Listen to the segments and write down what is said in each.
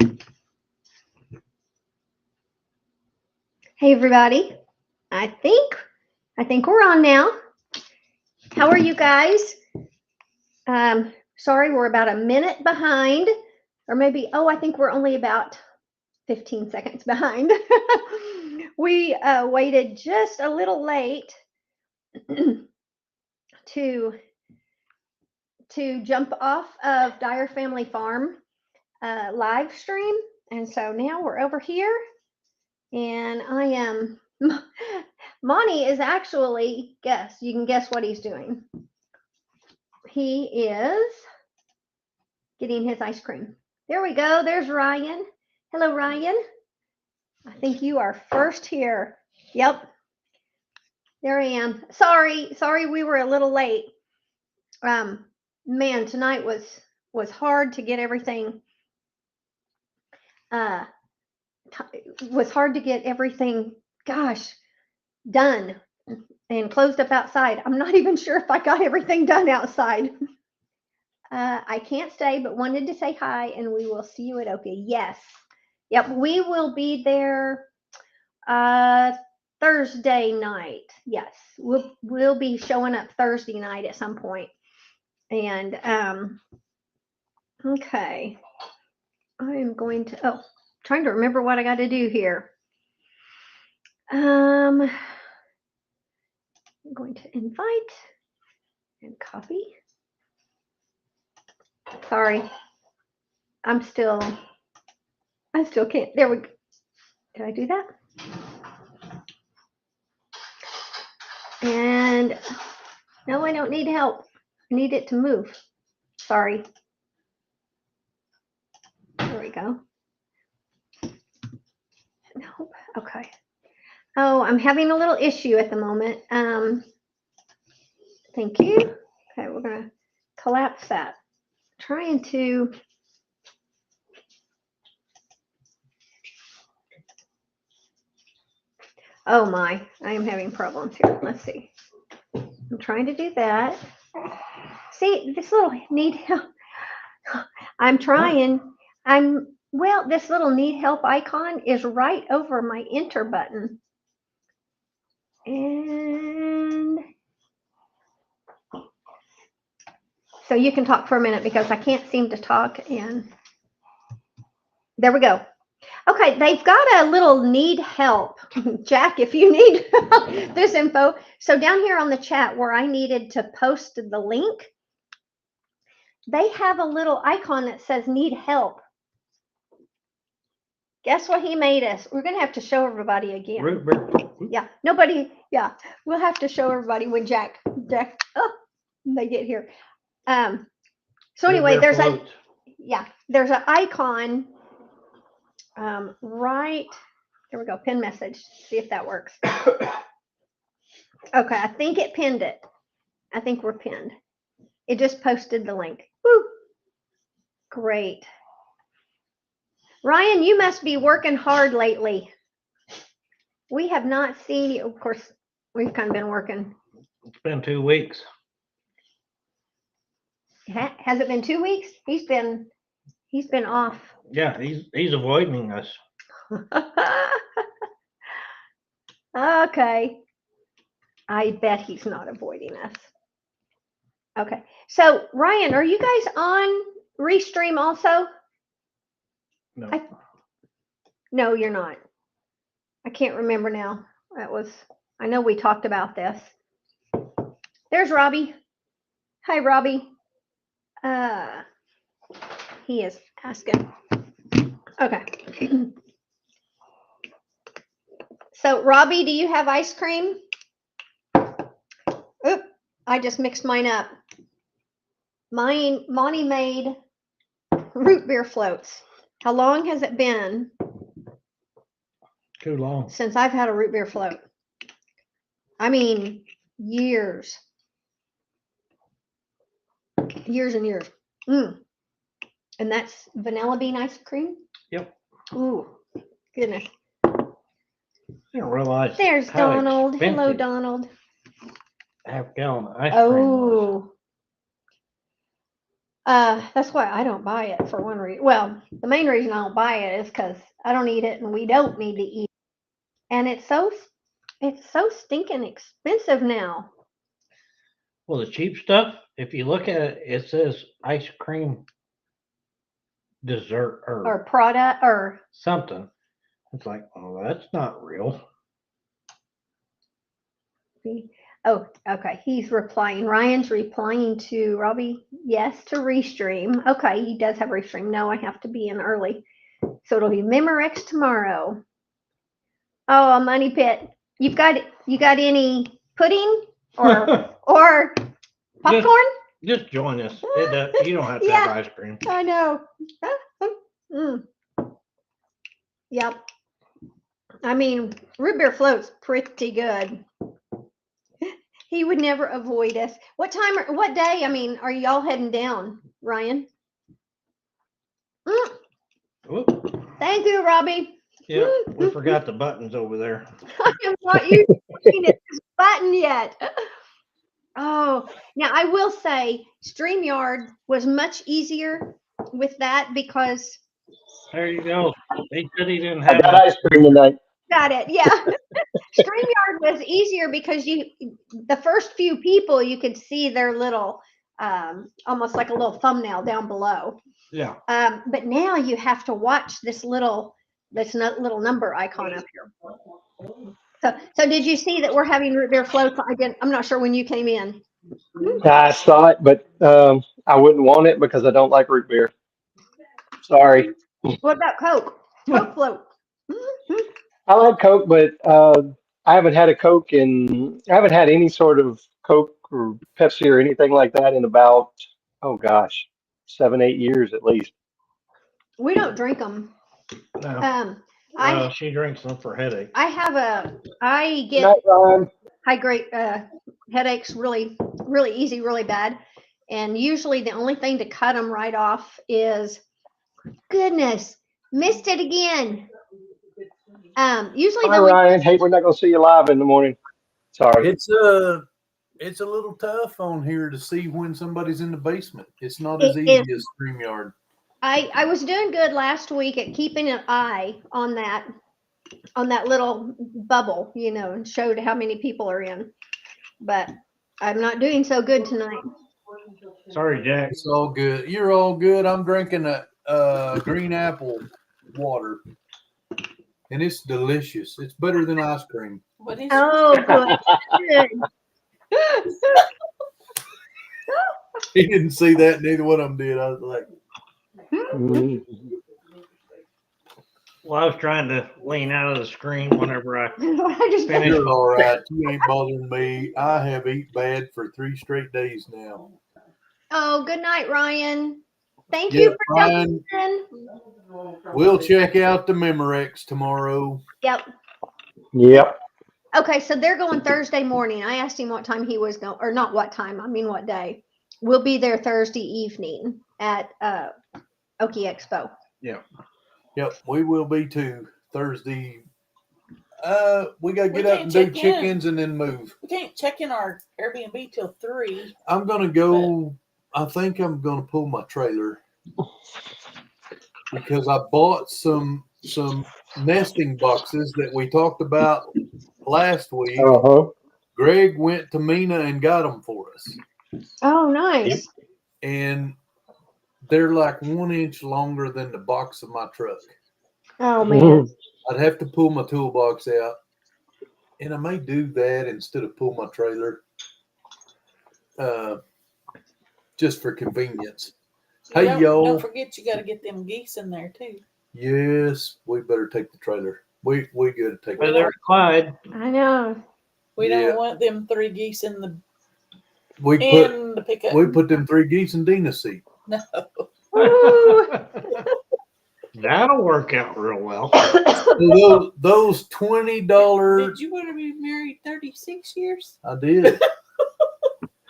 Hey everybody. I think we're on now. How are you guys? Sorry, we're about a minute behind, or maybe I think we're only about 15 seconds behind. We waited just a little late to jump off of Dyer Family Farm live stream, and so now we're over here, and I am. Monty is actually, you can guess what he's doing. He is getting his ice cream. There we go. There's Ryan. Hello, Ryan. I think you are first here. Yep. There I am. Sorry, we were a little late. Man, tonight was hard to get everything. Was hard to get everything, gosh, done and closed up outside. I'm not even sure if I got everything done outside. I can't stay, but wanted to say hi, and we will see you at Oka. Yes. Yep, we will be there Thursday night. Yes, we'll be showing up Thursday night at some point. And okay, I am going to trying to remember what I got to do here. I'm going to invite and copy. Sorry, I still can't. There we go. Did I do that? And no, I don't need help. I need it to move. Sorry. There we go. Nope. Okay. Oh, I'm having a little issue at the moment. Thank you. Okay, we're gonna collapse that. Trying to. Oh my, I am having problems here. Let's see. I'm trying to do that. See, this little need help. I'm trying. This little need help icon is right over my enter button. And so you can talk for a minute because I can't seem to talk. And there we go. Okay, they've got a little need help. Jack, if you need this info. So down here on the chat where I needed to post the link, they have a little icon that says need help. Guess what he made us? We're going to have to show everybody again. Yeah, we'll have to show everybody when Jack, they get here. So anyway, there's an icon right, there we go, pin message, see if that works. Okay, I think it pinned it. I think we're pinned. It just posted the link. Woo! Great. Ryan, you must be working hard lately. We have not seen you. Of course, we've kind of been working. It's been 2 weeks. Has it been 2 weeks? He's been off. Yeah, he's avoiding us. Okay. I bet he's not avoiding us. Okay. So, Ryan, are you guys on Restream also? No. No, you're not. I can't remember now. I know we talked about this. There's Robbie. Hi, Robbie. He is asking. Okay. So, Robbie, do you have ice cream? Oop, I just mixed mine up. Monty made root beer floats. How long has it been? Too long. Since I've had a root beer float. I mean, years. Years and years. And that's vanilla bean ice cream? Yep. Ooh, goodness. I didn't realize. There's Donald. Hello, Donald. Half-gallon ice cream was. That's why I don't buy it for one reason. Well, the main reason I don't buy it is because I don't eat it, and we don't need to eat. And it's so stinking expensive now. Well, the cheap stuff, if you look at it, it says ice cream dessert or Or product or something. It's like, oh, that's not real. oh, okay. He's replying. Ryan's replying to Robbie. Yes to restream. Okay, he does have restream. No, I have to be in early, so it'll be Memorex tomorrow. Oh, a money pit. You got any pudding or popcorn? Just join us. You don't have to Yeah. have ice cream. I know. Mm. Yep. I mean, root beer float's pretty good. He would never avoid us. What time or what day? I mean, are y'all heading down, Ryan? Whoop. Thank you, Robbie. Yeah, we forgot the buttons over there. I am not used to pushing this button yet. Oh, now I will say StreamYard was much easier with that because There you go. They said he didn't I have got no. ice cream tonight. got it. Yeah. StreamYard was easier because the first few people, you could see their little, almost like a little thumbnail down below. Yeah. But now you have to watch this little number icon up here. So did you see that we're having root beer floats? I'm not sure when you came in. I saw it, but I wouldn't want it because I don't like root beer. Sorry. What about Coke? Coke float. I like Coke, but I haven't had a Coke I haven't had any sort of Coke or Pepsi or anything like that in about, oh gosh, 7, 8 years at least. We don't drink them. No. I She drinks them for headache. I get Night, Ryan. high grade headaches really easy, really bad, and usually the only thing to cut them right off is goodness, missed it again. Usually Hi, though Ryan. Hey, we're not going to see you live in the morning. Sorry. It's a little tough on here to see when somebody's in the basement. It's not it as easy is. as StreamYard. I was doing good last week at keeping an eye on that little bubble, and showed how many people are in. But I'm not doing so good tonight. Sorry, Jack. It's all good. You're all good. I'm drinking a green apple water, and it's delicious. It's better than ice cream. What is Oh, good. Good. He didn't see that. Neither one of them did. I was like, Mhm. Well, I was trying to lean out of the screen whenever I I just finished. "You're all right. You ain't bothering me. I have eat bad for 3 straight days now." Oh, good night, Ryan. Thank Yeah, you for Ryan. jumping in. We'll check out the Memorex tomorrow. Yep. Yep. Okay, so they're going Thursday morning. I asked him what time he was going, or not what time, I mean what day. We'll be there Thursday evening at Okie Expo. Yep, we will be too Thursday. We gotta We get up can't and do check in. chickens and then move. We can't check in our Airbnb till 3. I'm gonna go. I think I'm gonna pull my trailer because I bought some nesting boxes that we talked about last week. Uh-huh. Greg went to Mina and got them for us, Oh, nice. and they're like 1 inch longer than the box of my truck. Oh, man. I'd have to pull my toolbox out, and I may do that instead of pull my trailer, just for convenience. Hey, y'all. Don't forget you got to get them geese in there too. Yes, we better take the trailer. We got to take Well, the there's Clyde. I know. We Yeah. don't want them 3 geese in the pickup. We put them 3 geese in Dina's seat. No. Ooh. That'll work out real well. Those $20. Did you want to be married 36 years? I did.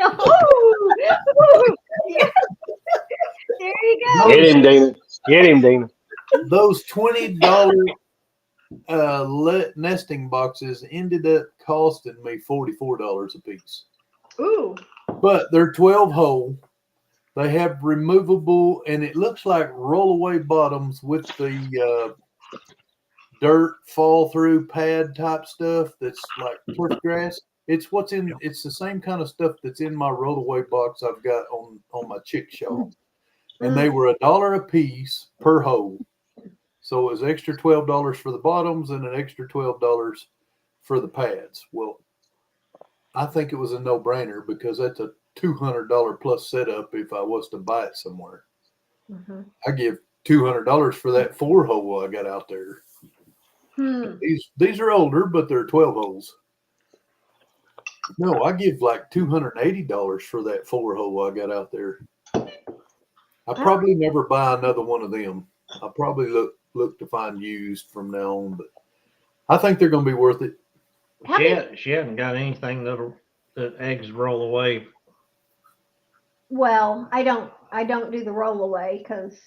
Oh. Yeah. There you go. Get him, Dana. Get him, Dana. Those $20 nesting boxes ended up costing me $44 a piece. Ooh. But they're 12 hole, They have removable, and it looks like rollaway bottoms with the dirt fall through pad type stuff. That's like turf grass. It's what's in. It's the same kind of stuff that's in my rollaway box I've got on my chick shawl, and they were $1 a piece per hole. So it was extra $12 for the bottoms and an extra $12 for the pads. Well, I think it was a no-brainer because that's a $200 plus setup if I was to buy it somewhere. Mhm. I give $200 for that 4-hole I got out there. Hmm. These are older, but they're 12 holes. No, I give like $280 for that 4-hole I got out there. I probably never buy another one of them. I probably look to find used from now on, but I think they're going to be worth it. She hasn't got anything that eggs roll away. Well, I don't do the rollaway because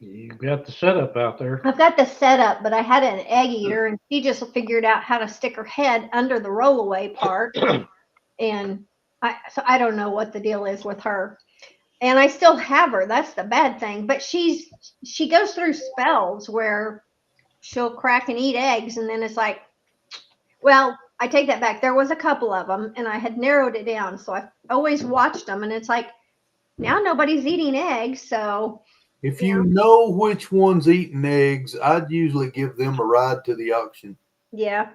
You've got the setup out there. I've got the setup, but I had an egg eater and she just figured out how to stick her head under the rollaway part. And so I don't know what the deal is with her. And I still have her. That's the bad thing. But she goes through spells where she'll crack and eat eggs, and then it's like, well, I take that back. There was a couple of them, and I had narrowed it down, so I always watched them, and it's like now nobody's eating eggs, so. If you know which one's eating eggs, I'd usually give them a ride to the auction. Yeah.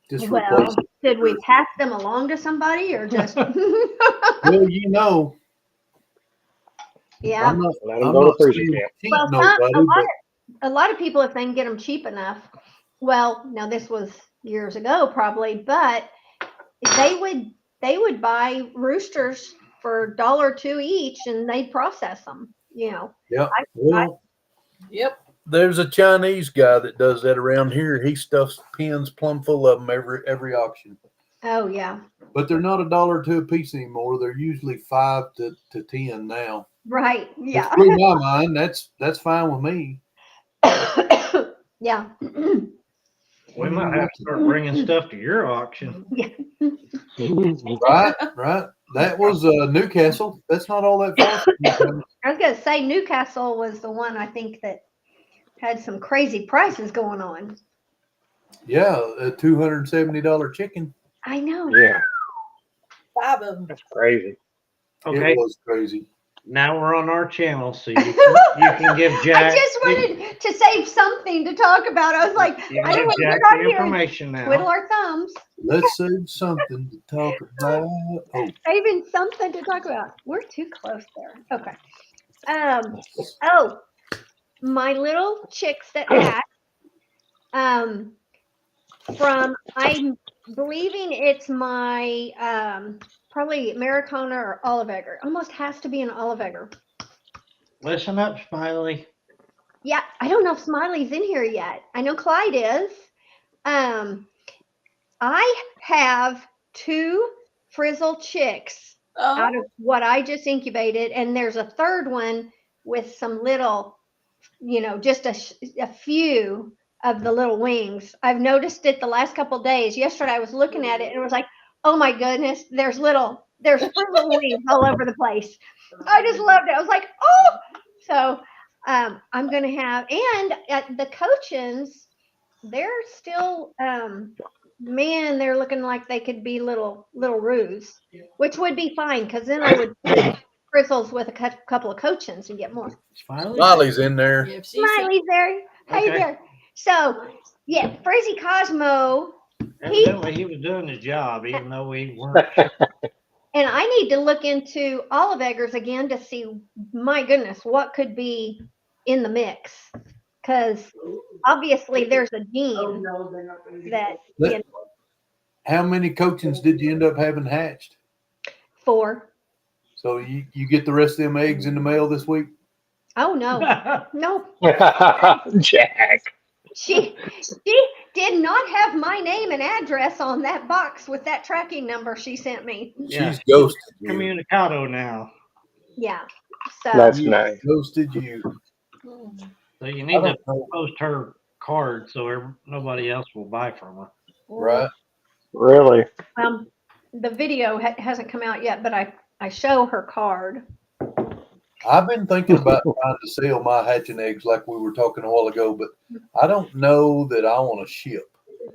Just Well, replace it. did we pass them along to somebody or just? Well, you know, Yeah. I'm not, Let 'em I'm go to not prison saying camp. cheat Well, nobody, but a lot of people, if they can get them cheap enough, well, now this was years ago probably, but they would buy roosters for $1 or $2 each, and they'd process them. You know. yeah. Well, Yep. there's a Chinese guy that does that around here. He stuffs pens plumb full of them every auction. Oh yeah. But they're not $1 or $2 a piece anymore. They're usually 5 to 10 now. Right. Which Yeah. blew my mind. That's fine with me. Yeah. We might have to start bringing stuff to your auction. Right. That was Newcastle. That's not all that far from Newcastle. I was gonna say Newcastle was the one I think that had some crazy prices going on. Yeah, a $270 chicken. I know. Yeah, 5 of them. that's crazy. Okay, It was crazy. now we're on our channel, so you can give Jack. I just wanted to save something to talk about. I was like, you I don't give want to Jack get on the here and information now. twiddle our thumbs. Let's save something to talk about. Oh, Saving something to talk about. We're too close there. Okay. Oh, my little chicks that hatch. From I'm believing it's my probably Americana or olive egger. Almost has to be an olive egger. Listen up, Smiley. Yeah, I don't know if Smiley's in here yet. I know Clyde is. I have 2 frizzle chicks out of what I just incubated, and there's a third one with some little, just a few of the little wings. I've noticed it the last couple of days. Yesterday I was looking at it and it was like, oh my goodness, there's frizzle wings all over the place. I just loved it. I was like, oh, so I'm gonna have, and at the Cochins, they're still man, they're looking like they could be little roos, which would be fine because then I would frizzles with a couple of Cochins and get more. Smiley's in there. If she Smiley's there. Hey Okay. there. So yeah, Frizzy Cosmo, Evidently, he was doing his job, even though we weren't. and I need to look into olive eggers again to see, my goodness, what could be in the mix. Because obviously there's a gene that How many coachings did you end up having hatched? 4. So you get the rest of them eggs in the mail this week? Oh no, no. Jack. She did not have my name and address on that box with that tracking number she sent me. Yeah. She's ghosted you. Communicado now. Yeah. So That's nice. Ghosted you. So you need to post her card so nobody else will buy from her. Right. Really? the video hasn't come out yet, but I I show her card. I've been thinking about trying to sell my hatching eggs like we were talking a while ago, but I don't know that I want to ship.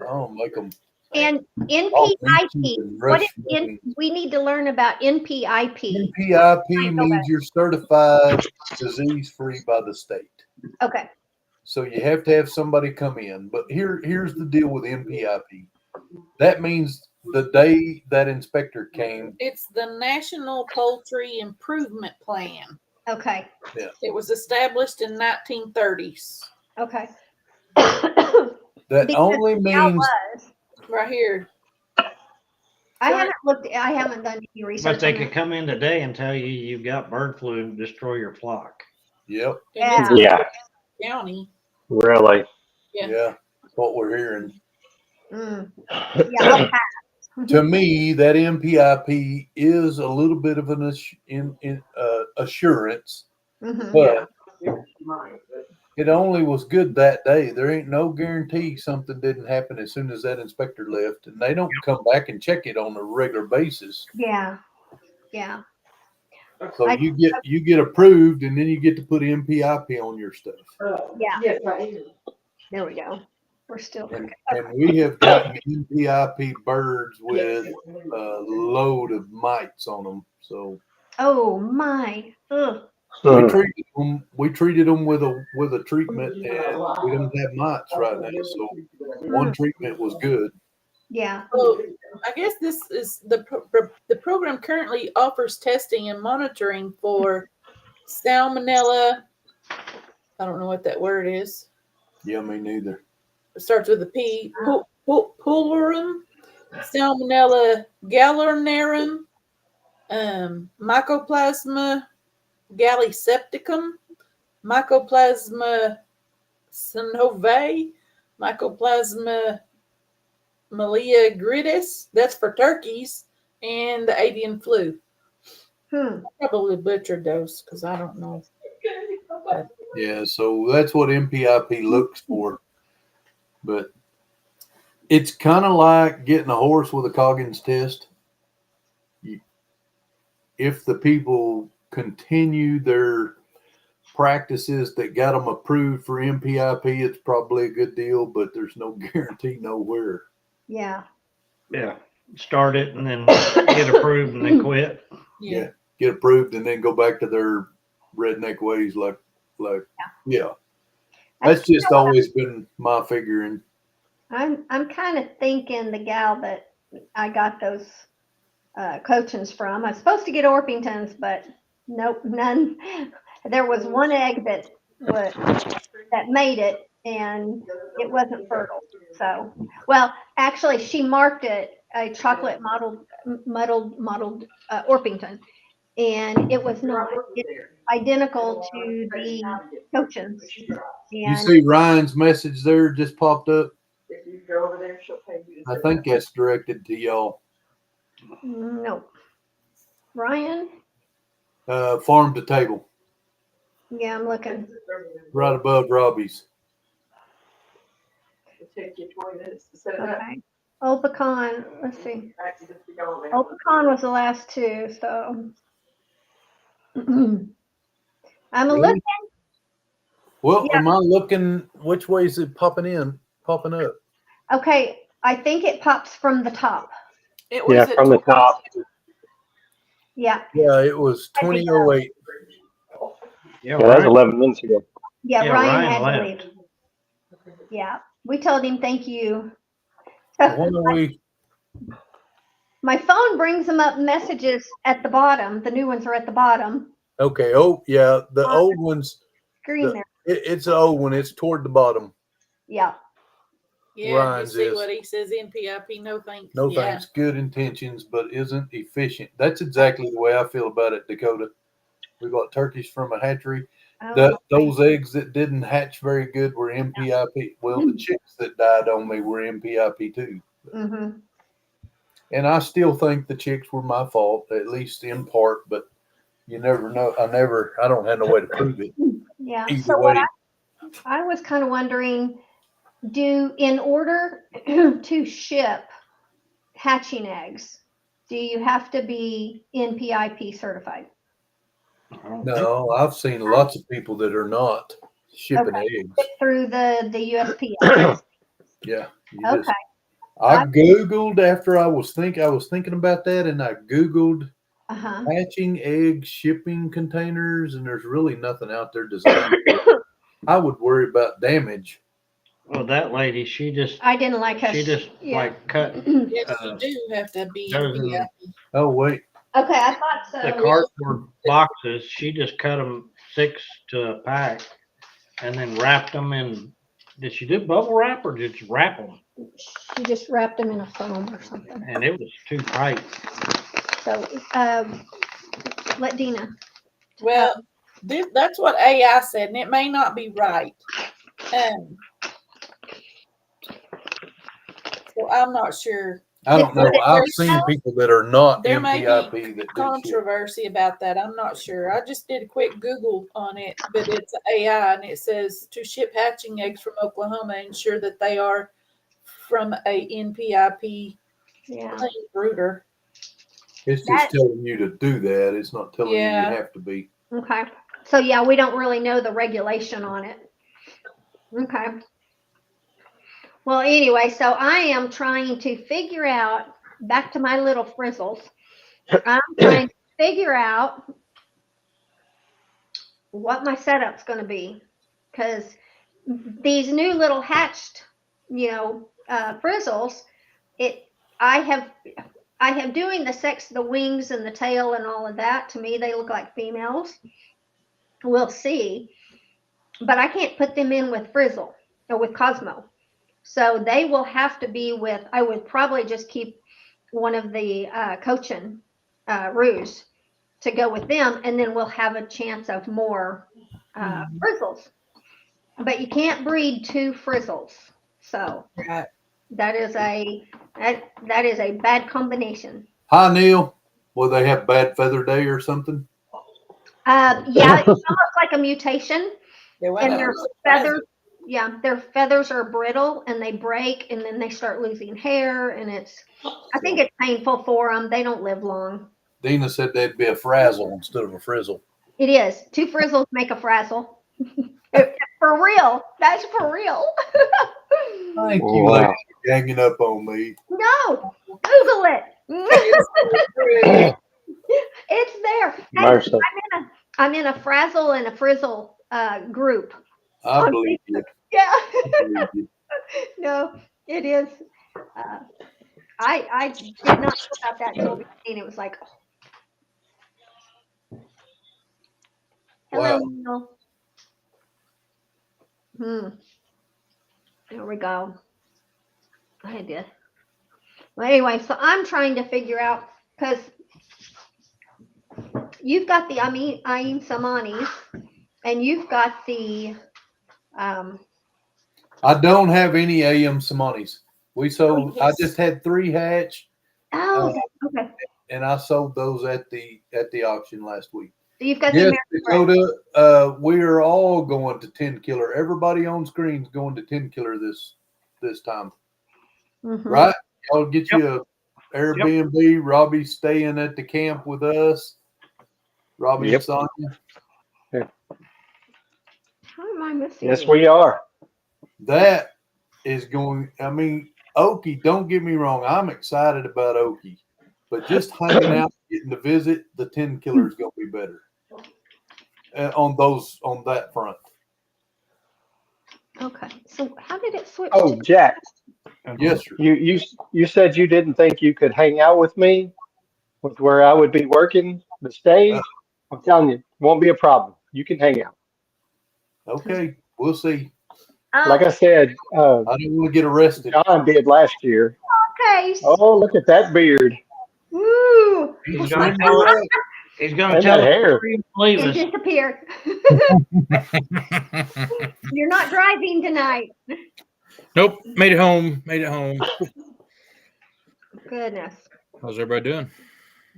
I don't make them And all NPIP, beachy and what is rush. we need to learn about NPIP. NPIP means you're certified disease-free by the state. Okay. So you have to have somebody come in. But here's the deal with NPIP. That means the day that inspector came, It's the National Poultry Improvement Plan. Okay. It was established in 1930s. Okay. that Because only I means was. Right here. I haven't done any research. But they on could that. come in today and tell you you've got bird flu and destroy your flock. yep, And it's Yeah, county. really. Yeah. yeah, that's what we're hearing. Mm. Yeah, I'll pass. To me, that MPIP is a little bit of an assurance, Mhm. but it only was good that day. There ain't no guarantee something didn't happen as soon as that inspector left, and they don't come back and check it on a regular basis. Yeah. Yeah. So I- you get approved, and then you get to put MPIP on your stuff. Yeah. There we go. We're still. And we have gotten MPIP birds with a load of mites on them. So Oh my. Ugh. we treated them with a treatment, and we don't have mites right now. So one treatment was good. Yeah. So I guess this is the program currently offers testing and monitoring for salmonella. I don't know what that word is. Yeah, me neither. It starts with a P. Pulverum, Salmonella gallinarum, Mycoplasma gallisepticum, Mycoplasma synovae, Mycoplasma Malia gridis, that's for turkeys, and the avian flu. Hmm. Probably butchered those because I don't know. Yeah, so that's what MPIP looks for. But it's kind of like getting a horse with a Coggins test. If the people continue their practices that got them approved for MPIP, it's probably a good deal, but there's no guarantee nowhere. Yeah. Yeah. Start it and then get approved and then quit. Yeah, get approved and then go back to their redneck ways. Yeah. That's just always been my figuring. I'm kind of thinking the gal that I got those coachings from. I was supposed to get Orpingtons, but nope, none. There was one egg that made it, and it wasn't fertile. So, well, actually, she marked it a chocolate mottled Orpington, and it was not. It's identical to the coachins. You see Ryan's message there just popped up. I think that's directed to y'all. No. Ryan? Farm to table, Yeah, I'm looking. right above Robbie's. Okay. Old Pecan, let's see. Old Pecan was the last two, so. I'm Really? looking. Well, Yeah. am I looking? Which way is it popping up? Okay, I think it pops from the top. It was Yeah, at from the top. Yeah, Yeah, it was 2008. Yeah, Yeah, that was Ryan, 11 minutes ago. yeah, Yeah, Ryan Ryan had to left. leave. Yeah, we told him thank you. When are we? My phone brings them up messages at the bottom. The new ones are at the bottom. Okay. Oh, yeah. The old ones. Screen there. It's an old one. It's toward the bottom. Yeah. Yeah, Ryan's you see is. what he says, NPIP, no thanks. No Yeah. thanks. Good intentions, but isn't efficient. That's exactly the way I feel about it, Dakota. We bought turkeys from a hatchery. Oh, Those eggs that didn't hatch very good were MPIP. Well, the chicks that died on me were MPIP too. mm-hmm. And I still think the chicks were my fault, at least in part, but you never know. I don't have no way to prove it. Yeah. Either So way. what I was kind of wondering, in order to ship hatching eggs, do you have to be NPIP certified? I don't think- No, I've seen lots of people that are not shipping eggs. Through the USPS. Yeah. you Okay. just- I Googled after I was thinking about that, and I Googled Uh-huh. hatching egg shipping containers, and there's really nothing out there designed for it. I would worry about damage. Well, that lady, she just I didn't like how she just like cut Yes, Uh, you do have to be those in NPIP. Oh wait, Okay, I thought so. the cardboard boxes. She just cut them 6 to a pack, and then wrapped them in. Did she do bubble wrap or did she wrap them? She just wrapped them in a foam or something. And it was too tight. So, let Dina. Well, that's what AI said, and it may not be right. So I'm not sure. I don't know. I've There's seen people that are not There may MPIP be that do ship. controversy about that. I'm not sure. I just did a quick Google on it, but it's AI, and it says to ship hatching eggs from Oklahoma, ensure that they are from a NPIP Yeah. clean brooder. It's just telling you to do that. It's not telling you Yeah. you have to be. Okay. So yeah, we don't really know the regulation on it. Okay. Well, anyway, so I am trying to figure out, back to my little frizzles. I'm trying to figure out what my setup's going to be, because these new little hatched, frizzles, I have doing the wings and the tail and all of that. To me, they look like females. We'll see, but I can't put them in with Frizzle or with Cosmo. So they will have to be with, I would probably just keep one of the Cochin roos to go with them, and then we'll have a chance of more Frizzles. But you can't breed 2 Frizzles. So Right. that is a bad combination. Hi, Neil. Will they have bad feather day or something? Yeah, it's almost like a mutation. Yeah, well, And that their was surprising. feathers, yeah, their feathers are brittle and they break, and then they start losing hair, and I think it's painful for them. They don't live long. Dina said they'd be a frazzle instead of a frizzle. It is. 2 frizzles make a frazzle. For real. That's for real. Thank you, Wow. lady, for ganging up on me. No, Google it. It's there. Hey, Mercy. I'm in a frazzle and a frizzle group. I believe you. Yeah. I believe you. No, it is. I did not know about that until it was like, hello, Wow. Neil. There we go. I did. Well, anyway, so I'm trying to figure out, because you've got the Ayin Samanis, and you've got the I don't have any AM Samanis. We sold. I just had 3 hatch, okay. and I sold those at the auction last week. So you've got Yes, the American Dakota. We are all going to 10 killer. Everybody on screen is going to 10 killer this time, right? I'll get you a Airbnb. Robbie's staying at the camp with us. Robbie and Sonia. How am I missing? Yes, you? we are. That is going. I mean, Okie. Don't get me wrong. I'm excited about Okie, but just hanging out, getting to visit the 10 killer is going to be better on that front. Okay. So how did it switch? Oh, to- Jack, Yes, sir. you said you didn't think you could hang out with me with where I would be working the stage. I'm telling you, won't be a problem. You can hang out. Okay, we'll see. Like I said, I don't want to get arrested. John did last year. Okay. Oh, look at that beard Woo! He's going to tell us. He's going to and tell that us hair. to leave It us. disappeared. You're not driving tonight. Nope, made it home. Made it home. Goodness. How's everybody doing?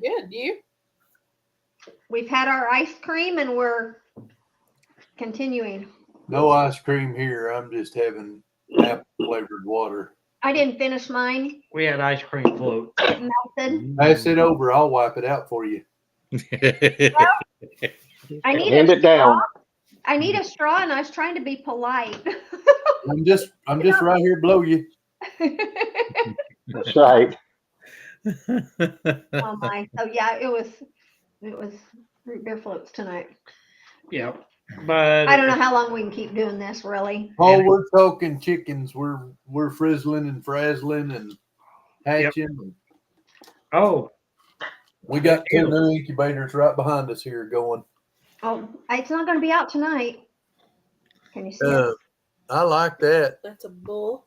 Good, you? We've had our ice cream and we're continuing. No ice cream here. I'm just having apple flavored water. I didn't finish mine. We had ice cream float. It melted. Pass it over. I'll wipe it out for you. I need Hand a it down. I need a straw, and I was trying to be polite. I'm just right here below you. That's right. Oh my! So yeah, it was root beer floats tonight. Yep. But I don't know how long we can keep doing this. Really, Oh, we're talking chickens. We're frizzling and frazzling and hatching. oh, We got 2 new incubators right behind us here going. oh, it's not going to be out tonight. Can you see it? I like that. That's a bull.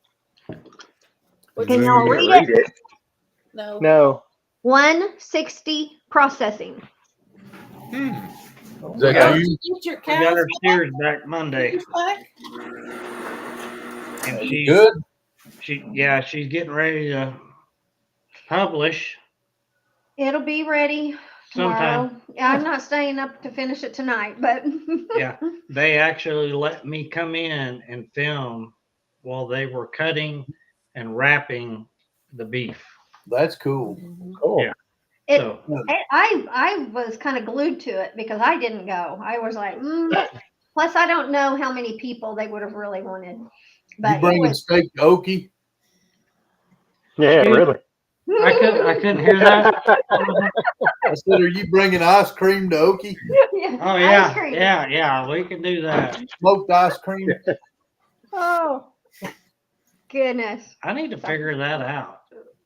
Can y'all read Read it? it. No. No. 160 processing. Is that you? Get your we got cows our steers back Monday, back. and You good? she's getting ready to publish It'll be ready tomorrow. sometime. I'm not staying up to finish it tonight, but Yeah, they actually let me come in and film while they were cutting and wrapping the beef. That's cool. Cool. Yeah. It, So I was kind of glued to it because I didn't go. I was like, plus I don't know how many people they would have really wanted. But You bringing steak to Okie? Yeah, really. I couldn't hear that. I said, are you bringing ice cream to Okie? yeah, Oh ice cream. yeah, we can do that. Smoked ice cream? Oh goodness. I need to figure that out.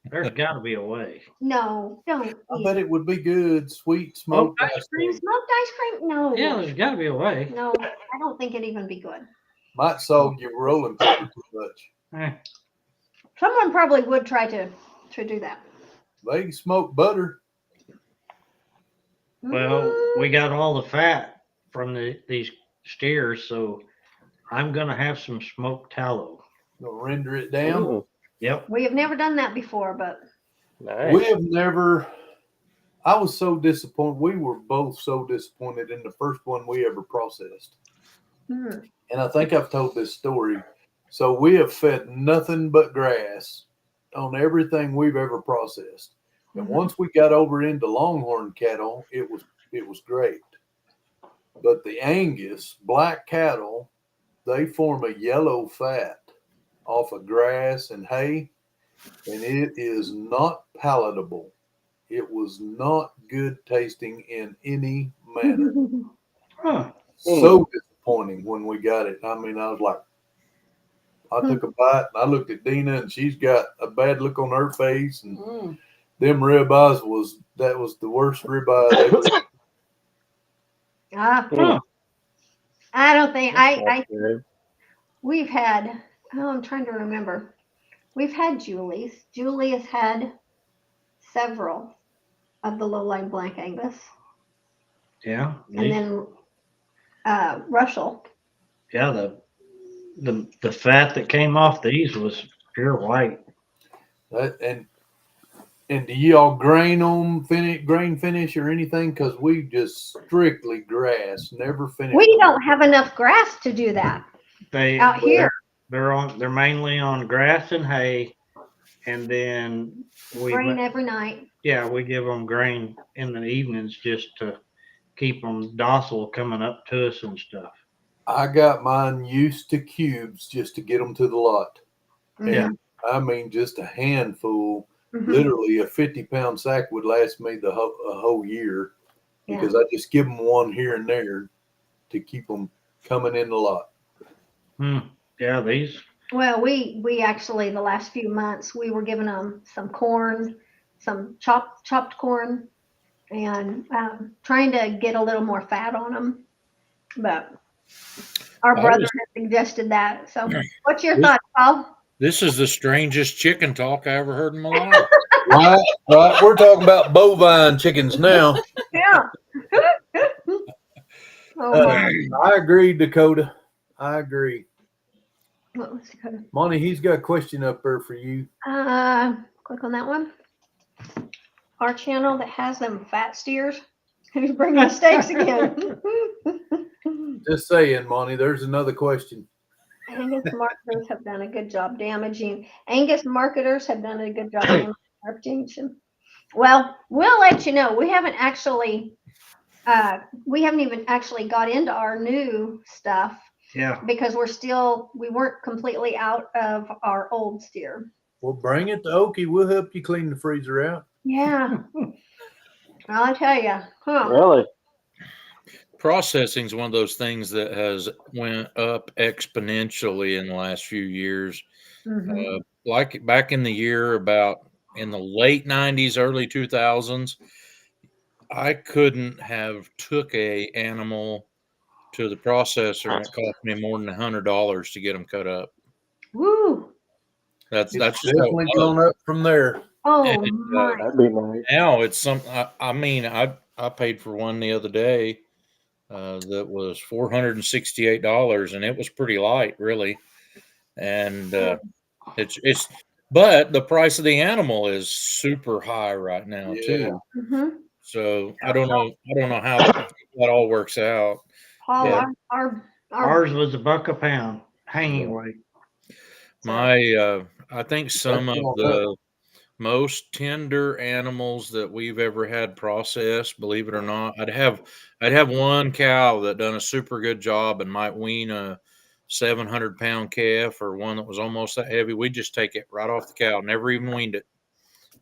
There's got to be a way. No, don't. I bet it would be good. Sweet smoked ice cream. Smoked ice cream? No. Yeah, there's got to be a way. No, I don't think it'd even be good. Might salt your rolling pepper too much. Eh, Someone probably would try to do that. They can smoke butter. Well, we got all the fat from these steers, so I'm gonna have some smoked tallow. Gonna render it down. Ooh, Yep. We have never done that before, but nice. We have never. I was so disappointed. We were both so disappointed in the first one we ever processed. And I think I've told this story. So we have fed nothing but grass on everything we've ever processed. And once we got over into longhorn cattle, it was great. But the Angus black cattle, they form a yellow fat off of grass and hay, and it is not palatable. It was not good tasting in any manner. Huh. So disappointing when we got it. I mean, I was like, I took a bite and I looked at Dina and she's got a bad look on her face, and them ribeyes was the worst ribeye I've ever seen. Huh. I don't think I Good. we've had. Oh, I'm trying to remember. We've had Julie's. Julie has had several of the low-line Black Angus, Yeah. and then Russell. Yeah, the fat that came off these was pure white. And do y'all grain on grain finish or anything? Because we just strictly grass, never finish. We don't have enough grass to do that They out here. they're mainly on grass and hay, and then Rain every night. we give them grain in the evenings just to keep them docile coming up to us and stuff. I got mine used to cubes just to get them to the lot. Yeah. And I mean, just a handful. Mhm. Literally, a 50-pound sack would last me a whole year because I just give them one here and there to keep them coming in the lot. Yeah, these. Well, we actually the last few months we were giving them some corn, some chopped corn, and trying to get a little more fat on them. But our brother has suggested that. So, what's your thoughts, Paul? This is the strangest chicken talk I ever heard in my life. Right. We're talking about bovine chickens now. Yeah. Oh, I agree, Dakota. I agree. what was it called? Monty, he's got a question up there for you. Click on that one. Our channel that has them fat steers. Who's bringing the steaks again? Just saying, Monty, there's another question. Angus marketers have done a good job damaging. Angus marketers have done a good job damaging our reputation. Well, we'll let you know. We haven't even actually got into our new stuff Yeah. because we weren't completely out of our old steer. Well, bring it to Okie. We'll help you clean the freezer out. Yeah. I'll tell you. Huh. Really? Processing is one of those things that has went up exponentially in the last few years. Mhm. Like back in the year about in the late 90s, early 2000s, I couldn't have took a animal to the processor and it cost me more than $100 to get them cut up. Woo. That's It's just how it definitely was. gone up from there. Oh And, my. That'd be nice. now it's I mean, I paid for one the other day that was $468, and it was pretty light, really. And it's but the price of the animal is super high right now Yeah. too. Mhm. So I don't know how that all works out. Paul, But our Ours was $1 a pound hanging weight. my I think some of That's going up. the most tender animals that we've ever had processed, believe it or not, I'd have one cow that done a super good job and might wean a 700-pound calf or one that was almost that heavy. We just take it right off the cow, never even weaned it,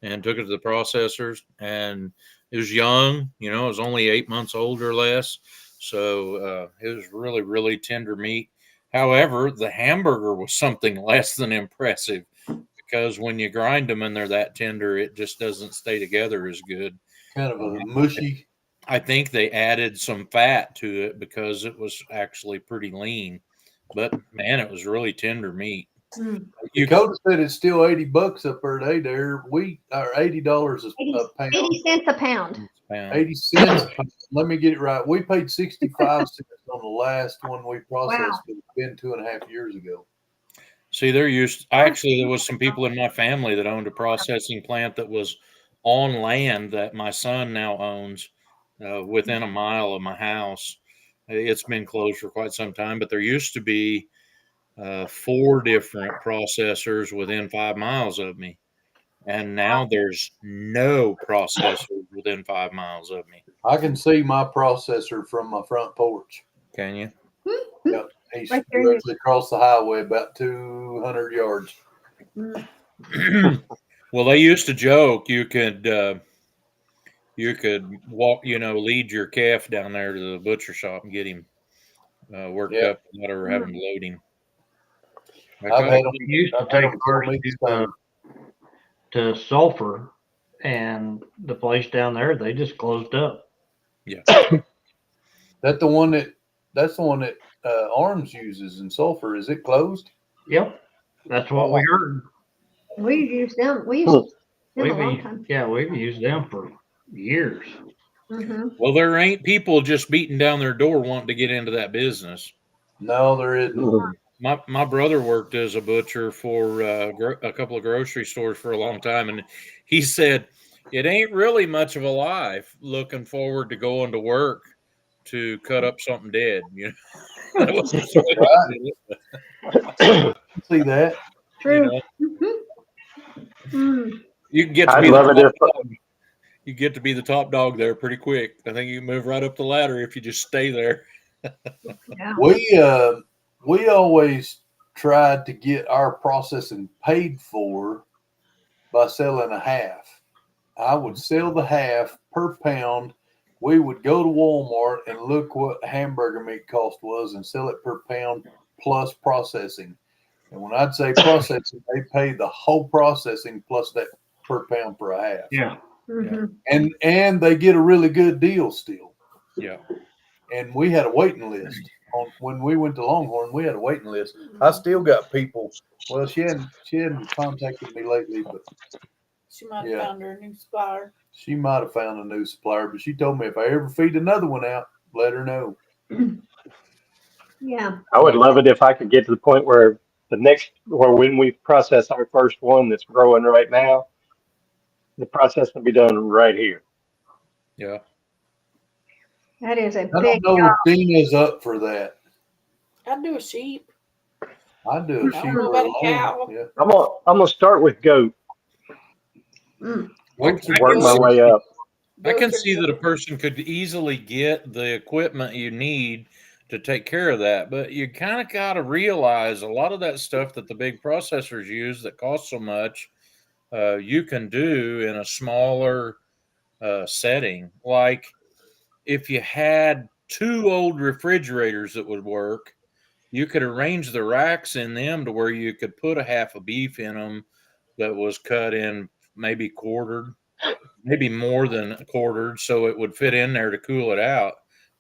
and took it to the processors. And it was young, it was only 8 months old or less, so it was really, really tender meat. However, the hamburger was something less than impressive, because when you grind them and they're that tender, it just doesn't stay together as good. Kind of a mushy. I think they added some fat to it because it was actually pretty lean, but man, it was really tender meat. mm, You Dakota said it's still $80 up there today. There, we are $80 a 80, pound. 80 cents a pound. 80 cents. a pound. Let me get it right. We paid 65 cents on the last one we processed, but it's been 2.5 years ago. See, there was some people in my family that owned a processing plant that was on land that my son now owns, within a mile of my house. It's been closed for quite some time, but there used to be 4 different processors within 5 miles of me. And now there's no processors within 5 miles of me. I can see my processor from my front porch. Can you? Yep. He's Right there. directly across the highway, about 200 yards. Mm. Well, they used to joke you could walk, lead your calf down there to the butcher shop and get him worked Yeah. up without ever having to load him. I've had them. We used to I've had take them for ours me the to Sulphur, and the place down there, they just closed up. Yeah. That's the one that Arms uses in Sulphur. Is it closed? Yep. That's what we heard. We used them. We used them a We've long time. we've used them for years. Hmm. Well, there ain't people just beating down their door wanting to get into that business. No, there isn't. My brother worked as a butcher for a couple of grocery stores for a long time, and he said it ain't really much of a life looking forward to going to work to cut up something dead. That was just Right. See that? True. Mm. You can get to I'd be the love it top if dog. You get to be the top dog there pretty quick. I think you can move right up the ladder if you just stay there. Yeah. We always tried to get our processing paid for by selling a half. I would sell the half per pound. We would go to Walmart and look what hamburger meat cost was and sell it per pound plus processing. And when I'd say processing, they pay the whole processing plus that per pound for a half. Yeah. Hmm. And they get a really good deal still. Yeah. And we had a waiting list. When we went to Longhorn, we had a waiting list. I still got people. Well, she hadn't contacted me lately, but She might have Yeah. found her a new supplier. she might have found a new supplier. But she told me if I ever feed another one out, let her know. Yeah. I would love it if I could get to the point where when we process our first one that's growing right now, the process can be done right here. Yeah. That is a I big don't know job. if Dina's up for that. I'd do a sheep. I do a I sheep don't know or a about a lamb. cow. Yeah. I'm gonna start with goat. Mm. Goats are I Work can my see, good. way up. I can Goats are see that a good. person could easily get the equipment you need to take care of that, but you kind of got to realize a lot of that stuff that the big processors use that costs so much, you can do in a smaller setting. Like if you had two old refrigerators that would work, you could arrange the racks in them to where you could put a half a beef in them that was cut in maybe quartered, maybe more than quartered, so it would fit in there to cool it out.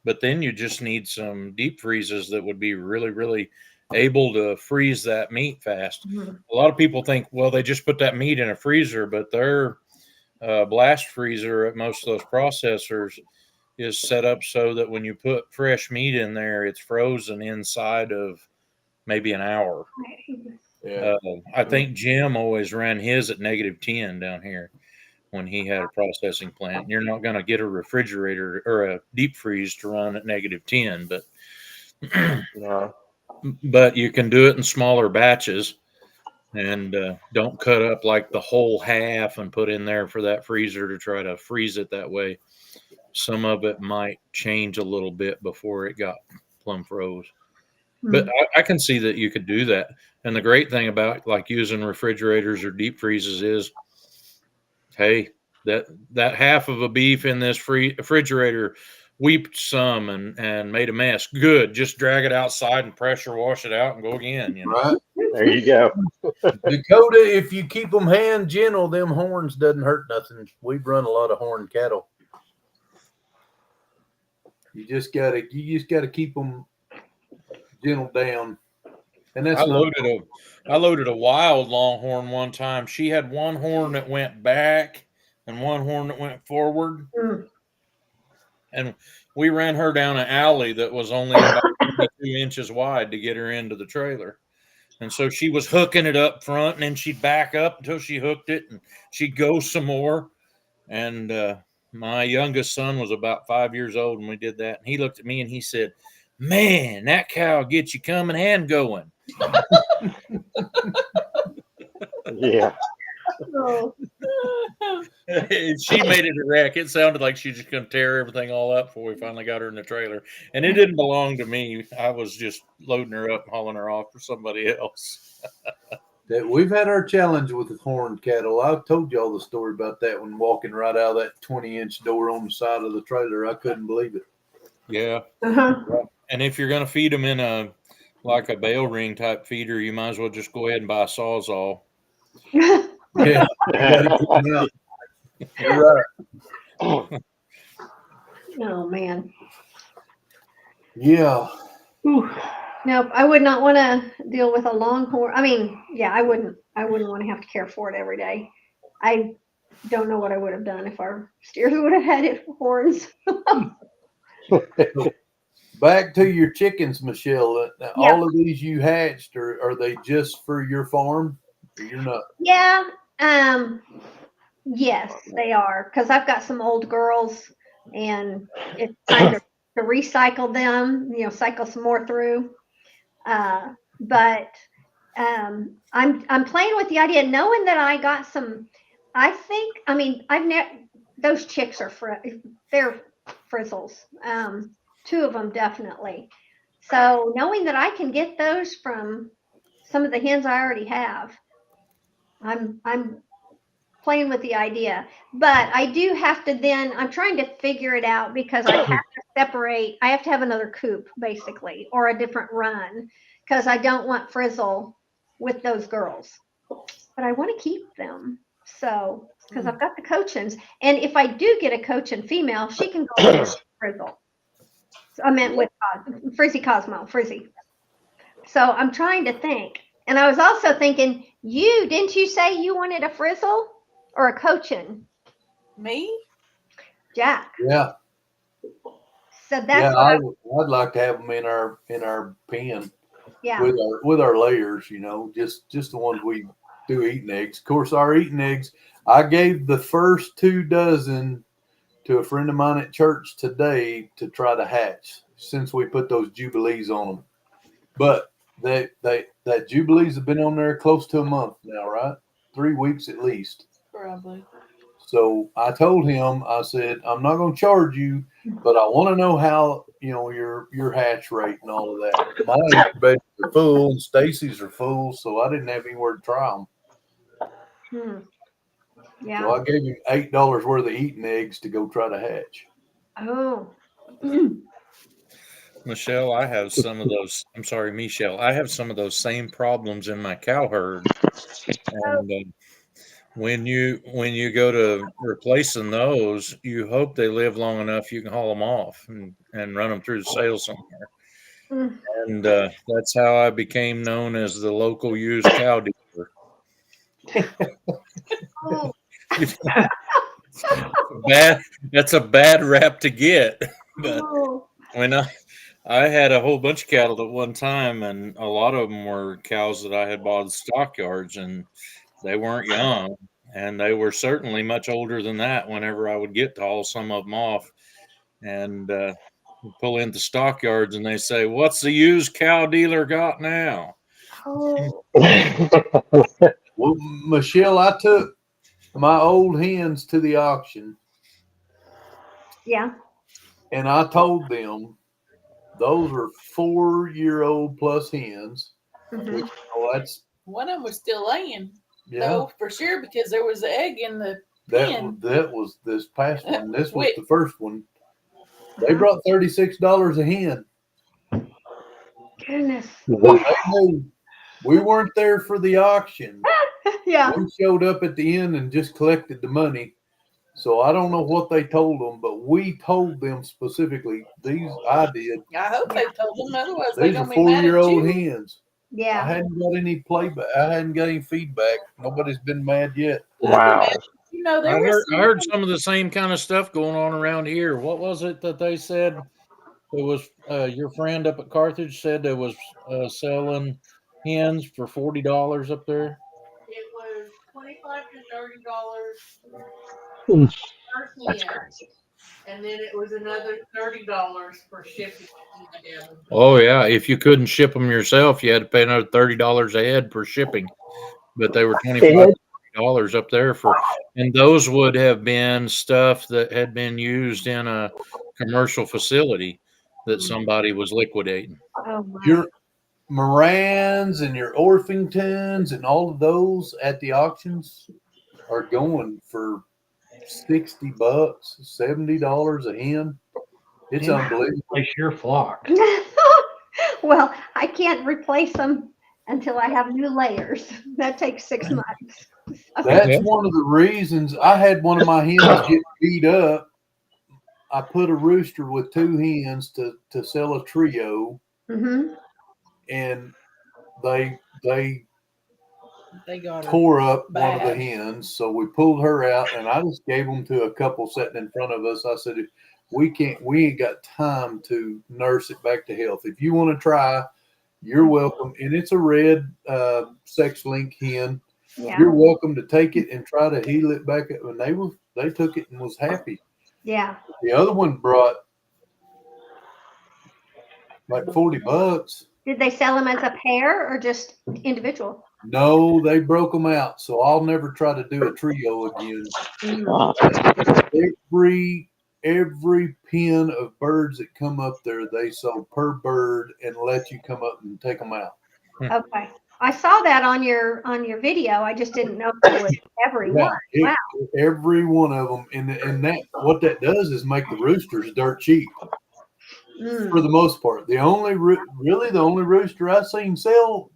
But then you just need some deep freezes that would be really, really able to freeze that meat fast. Mhm. A lot of people think, well, they just put that meat in a freezer, but their blast freezer at most of those processors is set up so that when you put fresh meat in there, it's frozen inside of maybe an hour. Yeah. I think Jim always ran his at -10 down here when he had a processing plant. You're not going to get a refrigerator or a deep freeze to run at -10, No. but you can do it in smaller batches and don't cut up like the whole half and put in there for that freezer to try to freeze it that way. Some of it might change a little bit before it got plumb froze. But Mm. I can see that you could do that. And the great thing about like using refrigerators or deep freezes is, hey, that half of a beef in this refrigerator weeped some and made a mess. Good, just drag it outside and pressure wash it out and go again. You know. Right. There you go. Dakota, if you keep them hand gentle, them horns doesn't hurt nothing. We've run a lot of horned cattle. You just gotta keep them gentle down, and I that's not. loaded a I loaded a wild longhorn one time. She had one horn that went back and one horn that went forward. Mm. And we ran her down an alley that was only about 22 inches wide to get her into the trailer. And so she was hooking it up front, and then she'd back up until she hooked it, and she'd go some more. And my youngest son was about 5 years old when we did that. And he looked at me and he said, "Man, that cow gets you coming and going." Yeah. Oh. She made it a wreck. It sounded like she was just going to tear everything all up before we finally got her in the trailer. And it didn't belong to me. I was just loading her up and hauling her off for somebody else. That we've had our challenge with the horned cattle. I've told y'all the story about that one walking right out of that 20-inch door on the side of the trailer. I couldn't believe it. Yeah. Uh-huh. And if you're going to feed them in a like a bale ring type feeder, you might as well just go ahead and buy a Sawzall. Yeah, you gotta keep them out. You're right. Oh man. Yeah. Whew. Nope, I would not want to deal with a longhorn. I mean, yeah, I wouldn't. I wouldn't want to have to care for it every day. I don't know what I would have done if our steers would have had it horns. Back to your chickens, Michelle. Yeah. All of these you hatched, or are they just for your farm? Or you're not. Yeah. Yes, they are. Because I've got some old girls, and it's time to recycle them. Cycle some more through. But I'm playing with the idea, knowing that I got some. I think. I mean, those chicks are they're frizzles. Two of them definitely. So knowing that I can get those from some of the hens I already have, I'm playing with the idea. But I do have to then. I'm trying to figure it out because I have to separate. I have to have another coop basically, or a different run, because I don't want frizzle with those girls. But I want to keep them. So because I've got the cochins, and if I do get a cochin female, she can go with frizzle. So I meant with Frizzy Cosmo, Frizzy. So I'm trying to think. And I was also thinking, didn't you say you wanted a frizzle or a cochin? Me? Jack. Yeah. So that's what I'd like to have them in our pen yeah. with our layers. Just the ones we do eating eggs. Of course, our eating eggs. I gave the first 2 dozen to a friend of mine at church today to try to hatch since we put those jubilees on them. But that Jubilees have been on there close to a month now, right? 3 weeks at least. Probably. So I told him, I said, I'm not going to charge you, but I want to know how, your hatch rate and all of that. My incubators are full and Stacy's are full, so I didn't have anywhere to try them. Hmm. So Yeah. I gave him $8 worth of eating eggs to go try to hatch. Oh. Michelle, I have some of those. I'm sorry, Michelle. I have some of those same problems in my cow herd. And when you go to replacing those, you hope they live long enough you can haul them off and run them through the sale somewhere. Mm. And that's how I became known as the local used cow dealer. Oh. Bad. That's a bad rap to get. But Oh. when I had a whole bunch of cattle at one time, and a lot of them were cows that I had bought in stockyards, and they weren't young, and they were certainly much older than that. Whenever I would get to haul some of them off, and pull into stockyards, and they say, "What's the used cow dealer got now?" Oh. Well, Michelle, I took my old hens to the auction, Yeah. and I told them those are 4-year-old plus hens, Mhm. which that's One of them was still laying, yeah. though, for sure, because there was an egg in the That pen. that was this past one. This was Wait. the first one. They brought $36 a hen. Goodness. Wow. They knew we weren't there for the auction. Yeah. We showed up at the end and just collected the money. So I don't know what they told them, but we told them specifically. I did. I hope they told them, otherwise they're These are gonna be mad at 4-year-old you. hens. I Yeah. hadn't got any playback. I hadn't got any feedback. Nobody's been mad yet. Wow. You know, I there heard, was I heard some of the same kind of stuff going on around here. What was it that they said? It was your friend up at Carthage said they was selling hens for $40 up there. It was $25 to $30 Mm, per That's hen, crazy. and then it was another $30 for shipping together. Oh yeah, if you couldn't ship them yourself, you had to pay another $30 a head for shipping. But they were $25 up there for, and those would have been stuff that had been used in a commercial facility that somebody was liquidating. Oh my. Your Morans and your Orpingtons and all of those at the auctions are going for $60, $70 a hen. It's Yeah. unbelievable. Place your flock. Well, I can't replace them until I have new layers. That takes 6 months. That's Yeah. one of the reasons I had one of my hens get beat up. I put a rooster with 2 hens to sell a trio, Mm-hmm. and they They got her tore up one of the bad. hens. So we pulled her out, and I just gave them to a couple sitting in front of us. I said, we ain't got time to nurse it back to health. If you want to try, you're welcome. And it's a red sex link hen. Yeah. You're welcome to take it and try to heal it back up. And they took it and was happy. Yeah. The other one brought like $40. Did they sell them as a pair or just individual? No, they broke them out. So I'll never try to do a trio again. Wow. Every pen of birds that come up there, they sold per bird and let you come up and take them out. Okay. I saw that on your video. I just didn't know if it was every one. Wow. Every one of them, and that what that does is make the roosters dirt cheap for the most part. The only rooster I seen sell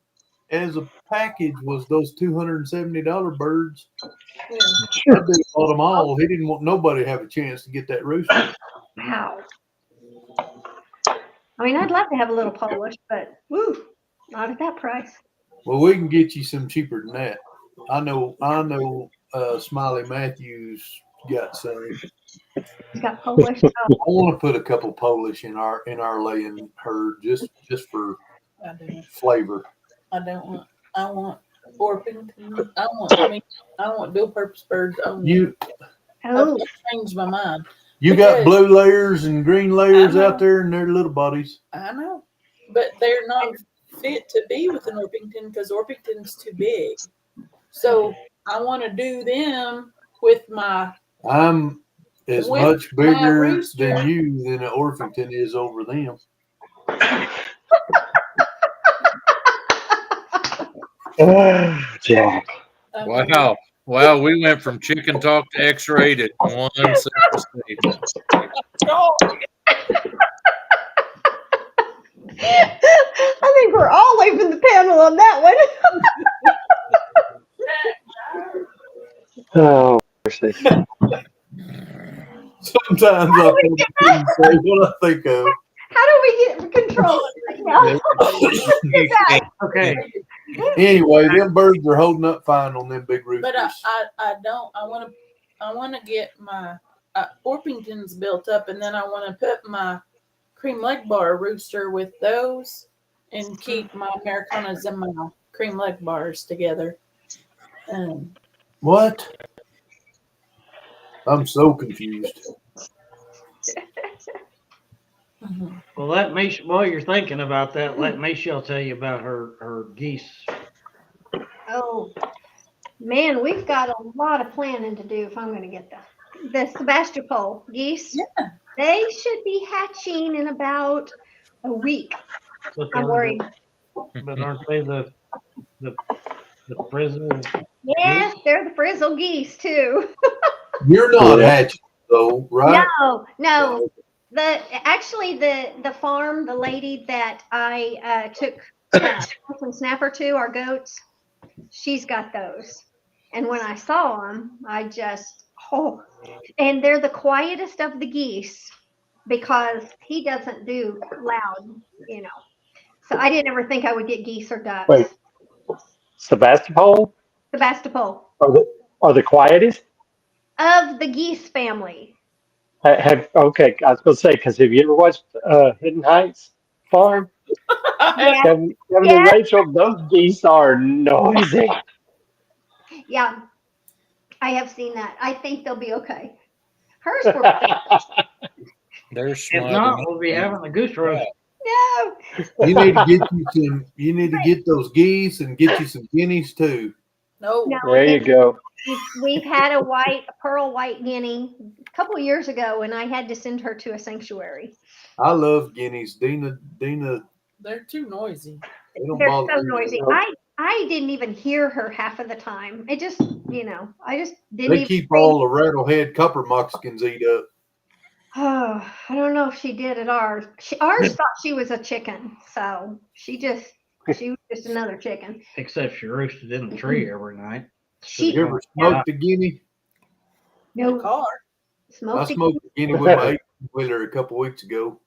as a package was those $270 birds. Yeah. I did bought them all. He didn't want nobody to have a chance to get that rooster. Wow. I mean, I'd love to have a little Polish, but woo, not at that price. Well, we can get you some cheaper than that. I know. Smiley Matthews got some. He's got Polish. I want to put a couple Polish in our laying herd just for I don't. flavor. I don't want. I want Orpington. I want dual purpose birds only. Oh, I've changed my mind. You got Because- blue layers and green layers I know. out there, and they're little bodies. I know, but they're not fit to be with an Orpington because Orpington's too big. So I want to do them with my I'm as With much my bigger rooster. than you than an Orpington is over them. Jack. Wow. Wow, we went from chicken talk to X-rated in one simple statement. I think we're all leaving the panel on that one. Oh, mercy. Sometimes I think I couldn't say what I think of. How do we get control of it now? Okay, Anyway, them birds are holding up fine on them big roosters. But I don't. I want to get my Orpingtons built up, and then I want to put my cream leg bar rooster with those, and keep my Americanas and my cream leg bars together. What? I'm so confused. well, let me, while you're thinking about that, let Michelle tell you about her geese. Oh man, we've got a lot of planning to do if I'm going to get the Sebastopol geese. Yeah. They should be hatching in about a week. But I'm worried. aren't they the frizzle? Yes, they're the frizzle geese too. You're not Yeah. hatching though, right? No. The farm, the lady that I took some snapper to, our goats, she's got those. And when I saw them, and they're the quietest of the geese because he doesn't do loud, you know. So I didn't ever think I would get geese or ducks. Wait, Sebastopol Sebastopol are the quietest? of the geese family. Okay, I was going to say, because have you ever watched Hidden Heights Farm? Yeah, Kevin and yeah, Rachel, those geese are noisy. yeah. I have seen that. I think they'll be okay. Hers were They're If smiling. not, we'll be having a goose roast. no. You need to get you some. You need to get those geese and get you some guineas too. No. There you go. We've had a pearl white guinea a couple of years ago, and I had to send her to a sanctuary. I love guineas. Dina, They're too noisy. they don't They're bother so me. noisy. Nope. I didn't even hear her half of the time. It just, I just didn't They even keep think- all the rattlehead copper moccasins eat up. Oh, I don't know if she did at ours. Ours thought she was a chicken, so she was just another chicken. Except she roosted in the tree every night. She You ever smoked a guinea? No no car. I smoked. smoked a guinea with my wheeler a couple weeks ago.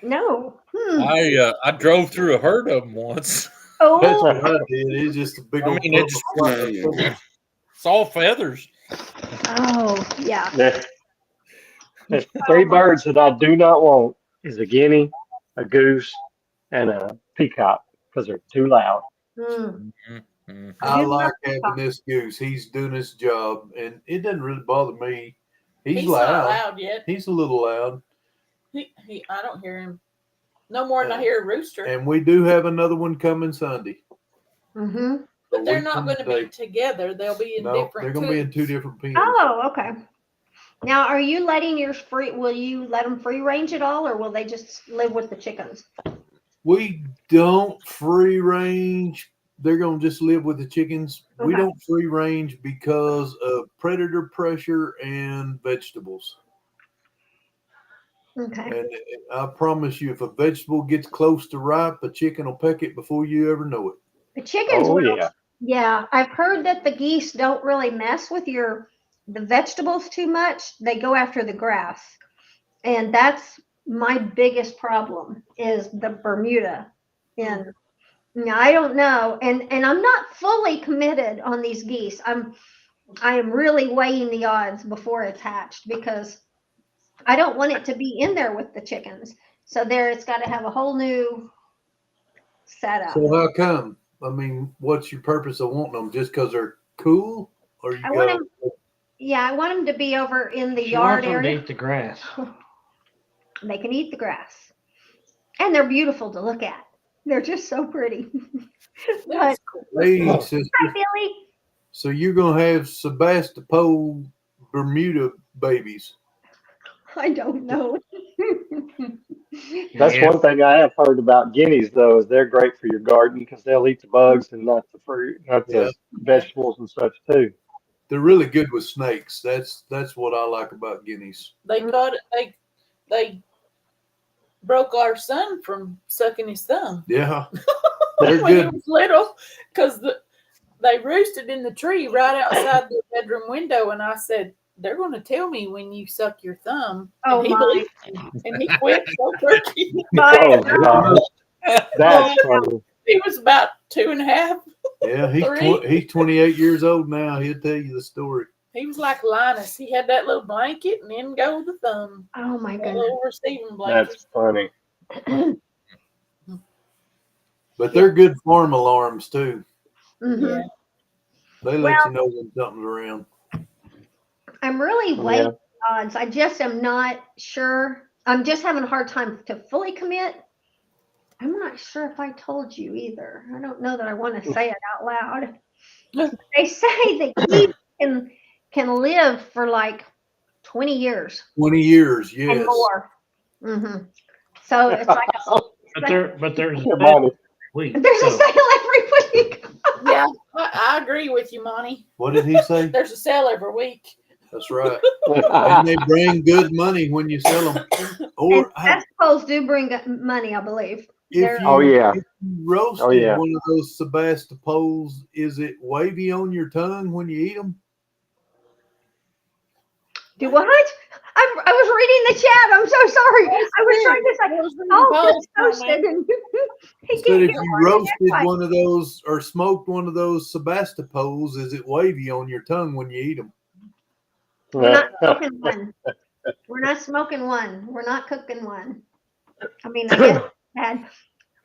No. I drove through a herd of them once. That's Oh, what I did. It's just a big I old. mean, it just it's all feathers. oh, yeah. There's three birds that I do not want is a guinea, a goose, and a peacock because they're too loud. Mm. Mhm. I do like not having talk. this goose. He's doing his job, and it doesn't really bother me. He's Not loud. loud yet. He's a little loud, I don't hear him. No more than I hear a rooster. and we do have another one coming Sunday. Mm-hmm. But a they're week not from going to be today. together. They'll be in No, different. they're going to be in coops. two different pens. Oh, okay. Now, are you letting yours free? Will you let them free range at all, or will they just live with the chickens? We don't free range. They're going to just live with the chickens. We Okay. don't free range because of predator pressure and vegetables. Okay. And I promise you, if a vegetable gets close to ripe, a chicken will peck it before you ever know it. The chickens Oh will. yeah. Yeah, I've heard that the geese don't really mess with the vegetables too much. They go after the grass. And that's my biggest problem is the Bermuda. And I don't know. And I'm not fully committed on these geese. I am really weighing the odds before it's hatched because I don't want it to be in there with the chickens. So it's got to have a whole new setup. So how come? I mean, what's your purpose of wanting them? Just because they're cool, or you I want got? them. Yeah, I want them to be over in the She yard wants them to area. eat the grass. They can eat the grass, and they're beautiful to look at. They're just so pretty. But That's cool. Hey, Oh. sister. hi, Billy. So you're gonna have Sebastopol Bermuda babies. I don't know. That's Yeah. one thing I have heard about guineas, though, is they're great for your garden because they'll eat the bugs and not the fruit, not Yeah, the vegetables and such too. they're really good with snakes. That's what I like about guineas. They caught it. They broke our son from sucking his thumb Yeah, they're when he good. was little because they roosted in the tree right outside the bedroom window, and I said, "They're going to tell me when you suck your thumb," Oh and he my. believed me, and he quit so quickly. Oh gosh, that's funny. He was about 2.5. Yeah, he's Three. he's 28 years old now. He'll tell you the story. He was like Linus. He had that little blanket, and then go the thumb, Oh my that goodness. little receiving blanket. That's funny. But they're good farm alarms too. Mhm. Yeah. They let you know when something's around. I'm really Yeah. weighing odds. I just am not sure. I'm just having a hard time to fully commit. I'm not sure if I told you either. I don't know that I want to say it out loud. They say that geese can live for like 20 years 20 years, and yes. more. So it's like But there's a Yeah, sale Monty. week. there's a So sale every week. Yeah, I agree with you, Monty. What did he say? There's a sale every week. That's right. And they bring good money when you sell them. And Or festivals do bring money, I believe. if Oh you, yeah. if you roasted Oh, yeah. one of those Sebastopols, is it wavy on your tongue when you eat them? Do what? I was reading the chat. I'm so sorry. I was trying to say, oh, just toasted. And he Said can't if get you one in roasted that way. one of those or smoked one of those Sebastopols, is it wavy on your tongue when you eat them? We're not smoking one. We're not smoking one. We're not cooking one. I mean, I guess it's bad.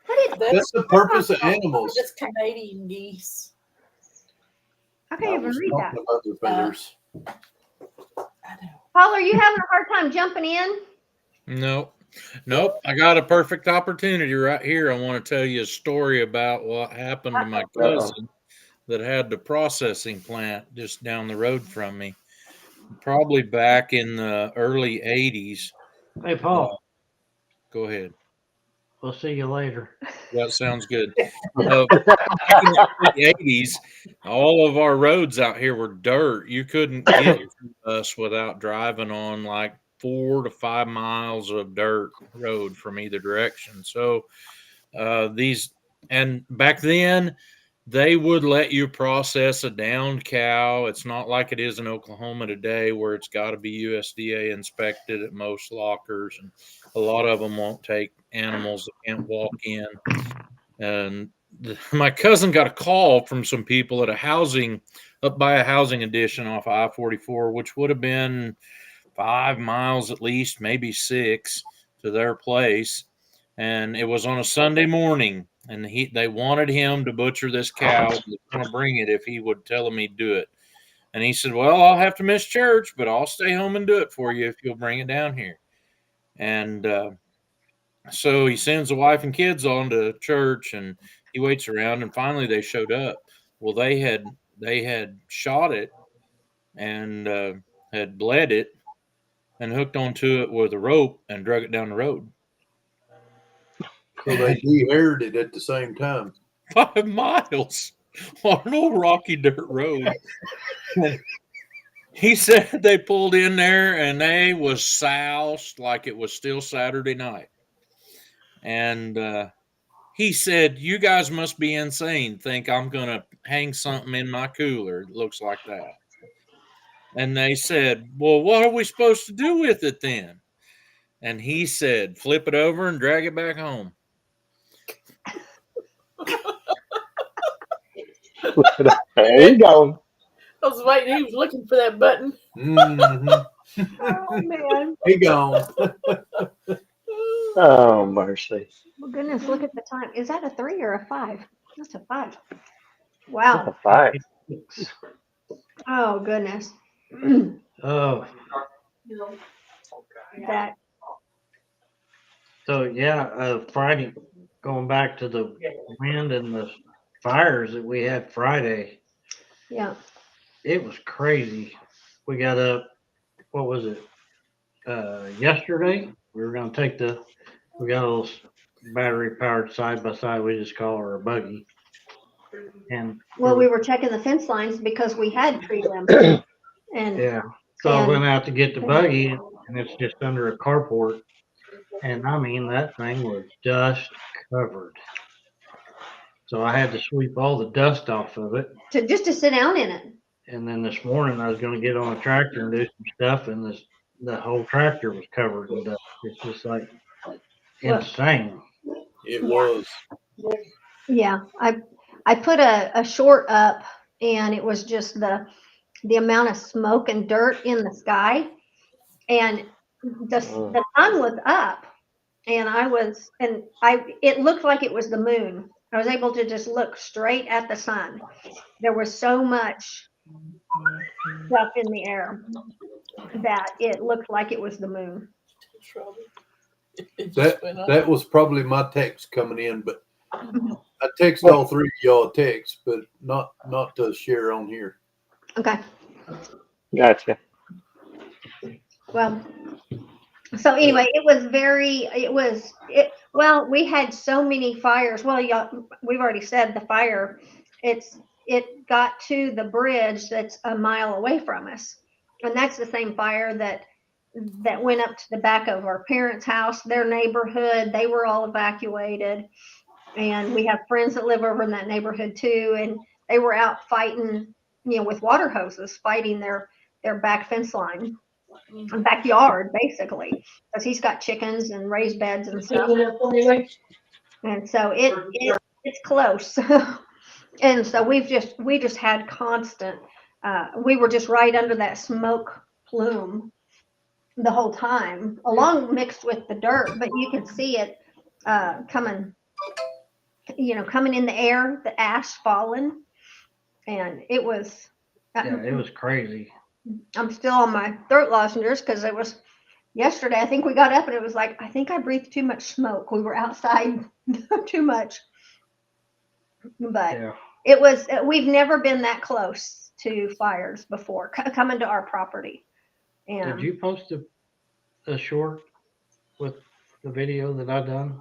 What is That's the purpose of animals. Just Canadian geese. I I can't even was read that. talking about the feathers. I know. Paul, are you having a hard time jumping in? Nope. I got a perfect opportunity right here. I want to tell you a story about what happened to my cousin that had the processing plant just down the road from me. Probably back in the early 80s. hey Paul, Go ahead. we'll see you later. That sounds good. Back in the early 80s, all of our roads out here were dirt. You couldn't get to us without driving on like 4 to 5 miles of dirt road from either direction. So and back then they would let you process a downed cow. It's not like it is in Oklahoma today where it's got to be USDA inspected at most lockers, and a lot of them won't take animals that can't walk in. And my cousin got a call from some people at up by a housing addition off I-44, which would have been 5 miles at least, maybe 6 to their place. And it was on a Sunday morning, and they wanted him to butcher this cow. They were going to bring it if he would tell them he'd do it. And he said, well, I'll have to miss church, but I'll stay home and do it for you if you'll bring it down here. And so he sends the wife and kids on to church, and he waits around, and finally they showed up. Well, they had shot it and had bled it and hooked onto it with a rope and drug it down the road. So they de-haired it at the same time. 5 miles on an old rocky dirt road. He said they pulled in there and they was soused like it was still Saturday night. And he said, you guys must be insane. Think I'm going to hang something in my cooler. It looks like that. And they said, well, what are we supposed to do with it then? And he said, flip it over and drag it back home. There you go. I was waiting. He was looking for that button. Mm-hmm. Oh man. He gone. Oh mercy. Well, goodness, look at the time. Is that a 3 or a 5? That's a 5. That's Wow. a 5. Oh goodness. Oh, That. so yeah, Friday going back to the wind and the fires that we had Friday, Yeah. it was crazy. We got up, what was it? Yesterday, we were going to we got a little battery powered side by side. We just call her a buggy. And Well, we were checking the fence lines because we had tree limbs, and yeah, so I and went out to get the buggy, and it's just under a carport. And I mean, that thing was dust covered. So I had to sweep all the dust off of it. to sit down in it. And then this morning I was going to get on a tractor and do some stuff, and the whole tractor was covered in dust. It's just like Well, insane. It Yeah. was. yeah, I put a short up, and it was just the amount of smoke and dirt in the sky, and the sun was up, and it looked like it was the moon. I was able to just look straight at the sun. There was so much stuff in the air that it looked like it was the moon. It just went That off. was probably my text coming in, but I text all three of y'all text, but not to share on here. Okay. Gotcha. Well, so anyway, well, we had so many fires. Well, y'all, we've already said the fire, it got to the bridge that's a mile away from us. And that's the same fire that went up to the back of our parents' house, their neighborhood. They were all evacuated. And we have friends that live over in that neighborhood too. And they were out fighting, with water hoses, fighting their back fence line. Backyard basically, because he's got chickens and raised beds and stuff, and so it's close. And so we just had constant, we were just right under that smoke plume the whole time, along mixed with the dirt, but you could see it coming in the air, the ash falling, and it was Yeah, it was crazy. I'm still on my throat lozenges because it was yesterday. I think we got up and it was like, I think I breathed too much smoke. We were outside too much. But Yeah. it was, we've never been that close to fires before coming to our property. And Did you post a short with the video that I done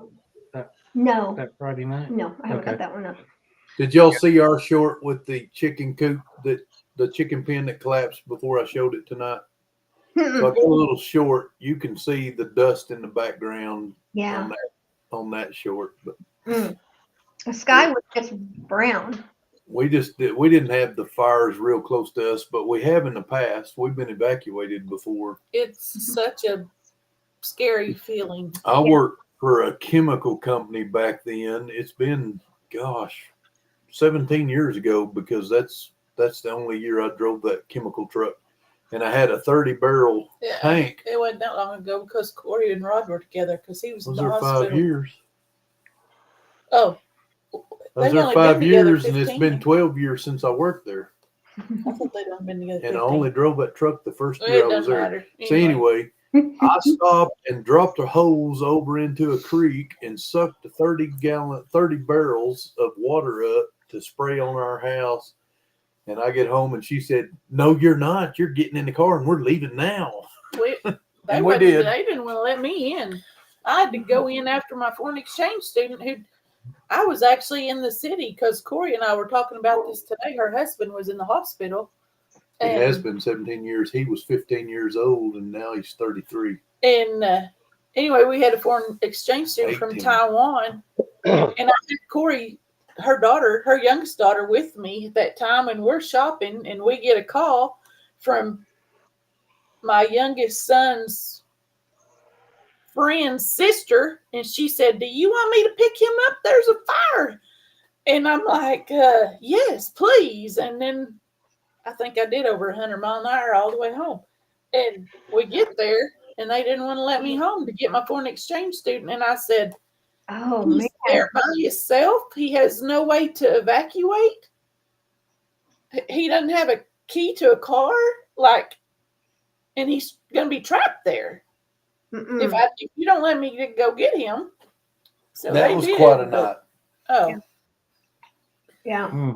no, that Friday night? no, I haven't got Okay. that one up. Did y'all see our short with the chicken coop the chicken pen that collapsed before I showed it tonight? So I got a little short. You can see the dust in the background Yeah. on that short. But The sky was just brown. we didn't have the fires real close to us, but we have in the past. We've been evacuated before. It's such a scary feeling. I worked for a chemical company back then. It's been, 17 years ago, because that's the only year I drove that chemical truck. And I had a 30-barrel tank. It wasn't that long ago because Corey and Rod were together because he was in Those the are hospital. 5 years. Oh. Those are 5 years, and it's been 12 years since I worked there. I thought they'd only been together 15. And I only drove that truck the first year I was there. Matter. So anyway, I stopped and dropped a hose over into a creek and sucked 30 barrels of water up to spray on our house. And I get home and she said, "No, you're not. You're getting in the car and we're leaving now." We did. They didn't want to let me in. I had to go in after my foreign exchange student I was actually in the city because Corey and I were talking about this today. Her husband was in the hospital. It has been 17 years. He was 15 years old and now he's 33. And anyway, we had a foreign exchange student 18. from Taiwan. And I had Corey, her youngest daughter, with me at that time, and we're shopping, and we get a call from my youngest son's friend's sister, and she said, "Do you want me to pick him up? There's a fire." And I'm like, "Yes, please." And then I think I did over 100 miles an hour all the way home. And we get there, and they didn't want to let me home to get my foreign exchange student. And I said, Oh, "He's man. there by himself. He has no way to evacuate. He doesn't have a key to a car, and he's going to be trapped there. If you don't let me go get him." So That they was did, quite a but- night. Oh, Yeah.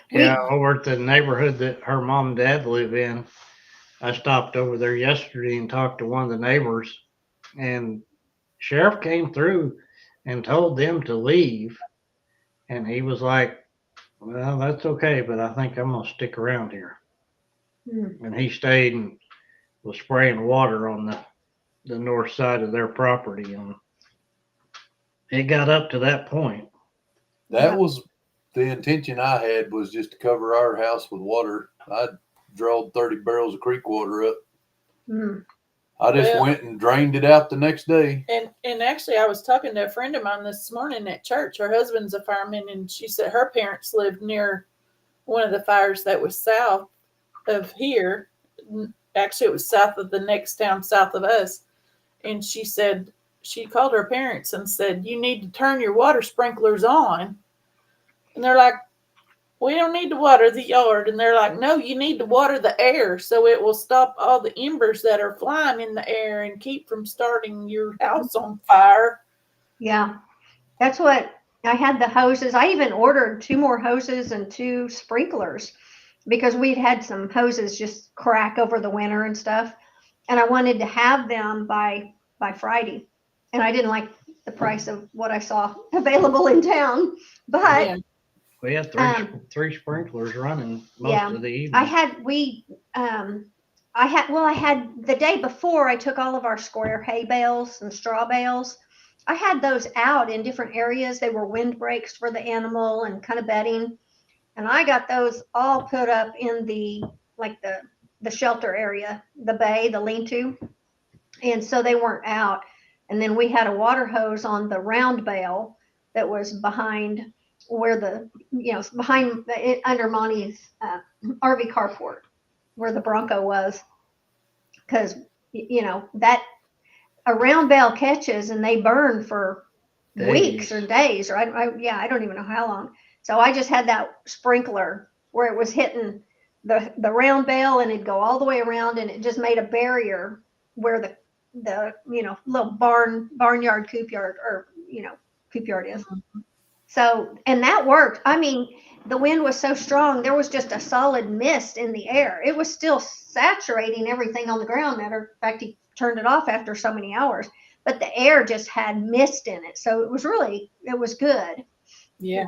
Yeah, over at the neighborhood that her mom and dad live in, I stopped over there yesterday and talked to one of the neighbors, and sheriff came through and told them to leave, and he was like, "Well, that's okay, but I think I'm gonna stick around here." Mm. And he stayed and was spraying water on the north side of their property, and it got up to that point. That was the intention I had, was just to cover our house with water. I drawed 30 barrels of creek water up. Mm. I just Well- went and drained it out the next day. and actually, I was talking to a friend of mine this morning at church. Her husband's a fireman, and she said her parents lived near one of the fires that was south of here. Actually, it was south of the next town south of us. And she said she called her parents and said, "You need to turn your water sprinklers on." And they're like, "We don't need to water the yard." And they're like, "No, you need to water the air so it will stop all the embers that are flying in the air and keep from starting your house on fire." Yeah. That's what I had, the hoses. I even ordered 2 more hoses and 2 sprinklers because we'd had some hoses just crack over the winter and stuff. And I wanted to have them by Friday. And I didn't like the price of what I saw available in town. But Yeah. We had three sprinklers running most yeah, of the evening. I had the day before I took all of our square hay bales and straw bales. I had those out in different areas. They were windbreaks for the animal and kind of bedding. And I got those all put up in the shelter area, the bay, the lean-to. And so they weren't out. And then we had a water hose on the round bale that was behind where under Monty's RV carport where the Bronco was. Because, that a round bale catches and they burn for weeks Days. or days, or I don't even know how long. So I just had that sprinkler where it was hitting the round bale and it'd go all the way around, and it just made a barrier where the little barnyard coop yard coop yard is. So, and that worked. I mean, the wind was so strong, there was just a solid mist in the air. It was still saturating everything on the ground. Matter of fact, he turned it off after so many hours, but the air just had mist in it. So it was good. Yeah.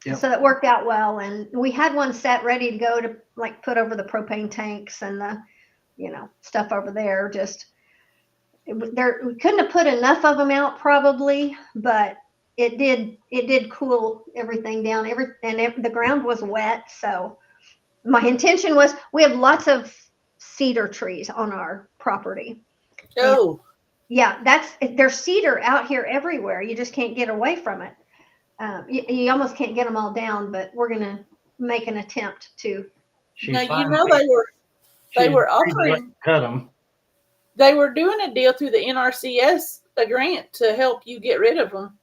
Yep. So that worked out well. And we had one set ready to go to put over the propane tanks and the, stuff over there. We couldn't have put enough of them out probably, but it did cool everything down. The ground was wet. So my intention was, we have lots of cedar trees on our property. Oh, Yeah, there's cedar out here everywhere. You just can't get away from it. You almost can't get them all down, but we're gonna make an attempt to. now you know they were offering. Cut them. They were doing a deal through the NRCS, a grant to help you get rid of them.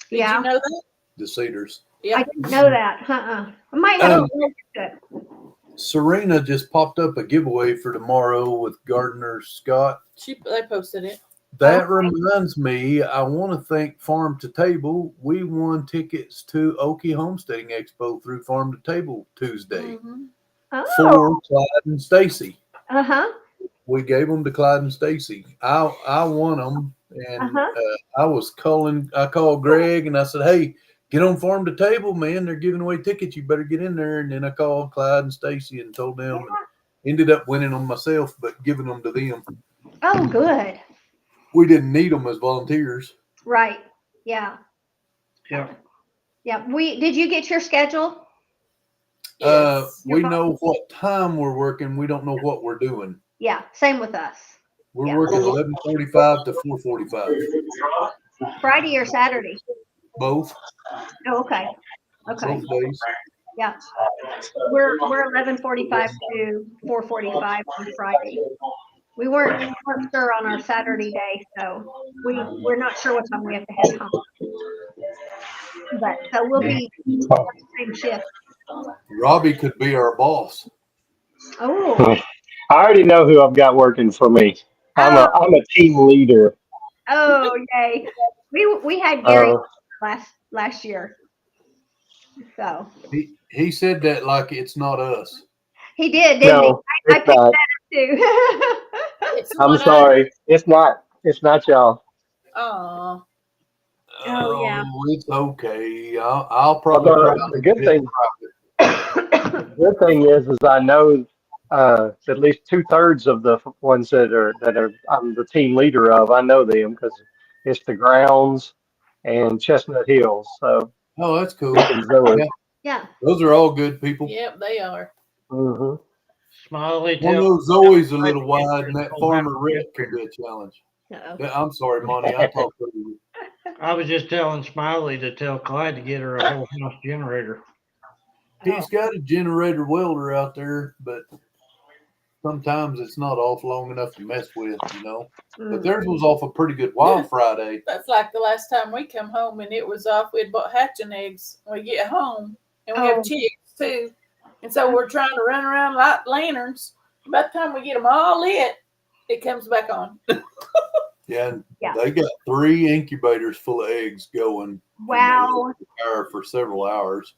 Did Yeah, you know that? The cedars. Yeah. I didn't know that. I might have to look at it. Serena just popped up a giveaway for tomorrow with Gardner Scott. They posted it. That reminds me, I want to thank Farm to Table. We won tickets to Okie Homesteading Expo through Farm to Table Tuesday Mhm. Oh, for Clyde and Stacy. uh-huh. We gave them to Clyde and Stacy. I won them, and I called Greg and I said, "Hey, get on Farm to Table, man. They're giving away tickets. You better get in there." And then I called Clyde and Stacy and told them. And ended up winning them myself, but giving them to them. Oh, good. We didn't need them as volunteers. Right. Yeah. Yeah. Yeah. Did you get your schedule? Yes. We know what time we're working. We don't know what we're doing. Yeah. Same with us. We're Yeah. working 11:45 to 4:45. Friday or Saturday? Both. Oh, okay. Okay. Both days. Yeah. We're 11:45 to 4:45 on Friday. We weren't sure on our Saturday day, so we're not sure what time we have to head home. But so we'll be on the same shift. Robbie could be our boss. Oh, I already know who I've got working for me. I'm a team leader. oh, yay. We had Gary Oh, last year, so He said that like it's not us. he did, didn't he? no, I it's picked not. that up too. It's I'm not sorry. It's not. It's not y'all. Oh, Oh, yeah. It's okay. I'll probably cry Although a little bit in private. the good thing is I know at least 2/3 of the ones that are I'm the team leader of. I know them because it's the grounds and Chestnut Hills. So Oh, that's cool. Rick and Zoe. Yeah, Yeah. those are all good people. yep, they are. Hmm. Smiley, One of tell those Zoe's a Clyde to little get wide, rid and of the that whole farmer house Rick can generator. be a challenge. Uh-oh. Yeah, I'm sorry, Monty. I talked over you. I was just telling Smiley to tell Clyde to get her a whole house generator. He's got a generator welder out there, but sometimes it's not off long enough to mess with, But Mm. theirs was off a pretty good while Friday. That's like the last time we come home and it was off. We had bought hatching eggs. We get home and we Oh. have chicks too. And so we're trying to run around light lanterns. By the time we get them all lit, it comes back on. Yeah, and Yeah. they got 3 incubators full of eggs going. Wow. And they let the power for several hours.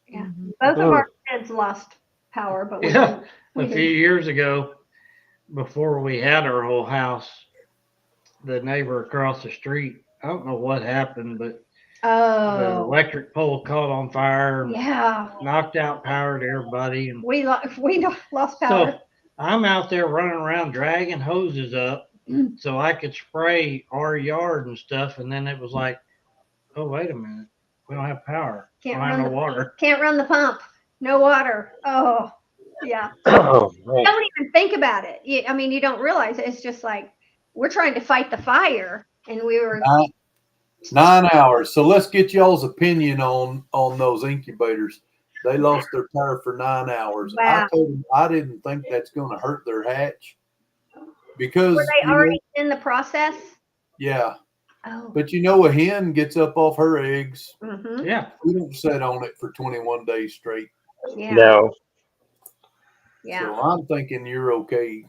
Yeah. Both of our kids lost power, but we Yeah, we a few didn't. years ago, before we had our whole house, the neighbor across the street, I don't know what happened, but the Oh. electric pole caught on fire and Yeah. knocked out power to everybody. And We lost power. so I'm out there running around dragging hoses up so I could spray our yard and stuff. And then it was like, oh, wait a minute. We don't have power. We Can't don't have run no the water. Can't run the pump. No water. Oh. Yeah. Oh man. Don't even think about it. I mean, you don't realize it. It's just like we're trying to fight the fire, and we were. 9 hours. So let's get y'all's opinion on those incubators. They lost their power for 9 hours. I Wow. told them I didn't think that's going to hurt their hatch because Were they already in the process? yeah. Oh. But a hen gets up off her eggs. Mm-hmm. Yeah. We don't sit on it for 21 days straight. Yeah. No. Yeah. So I'm thinking you're okay.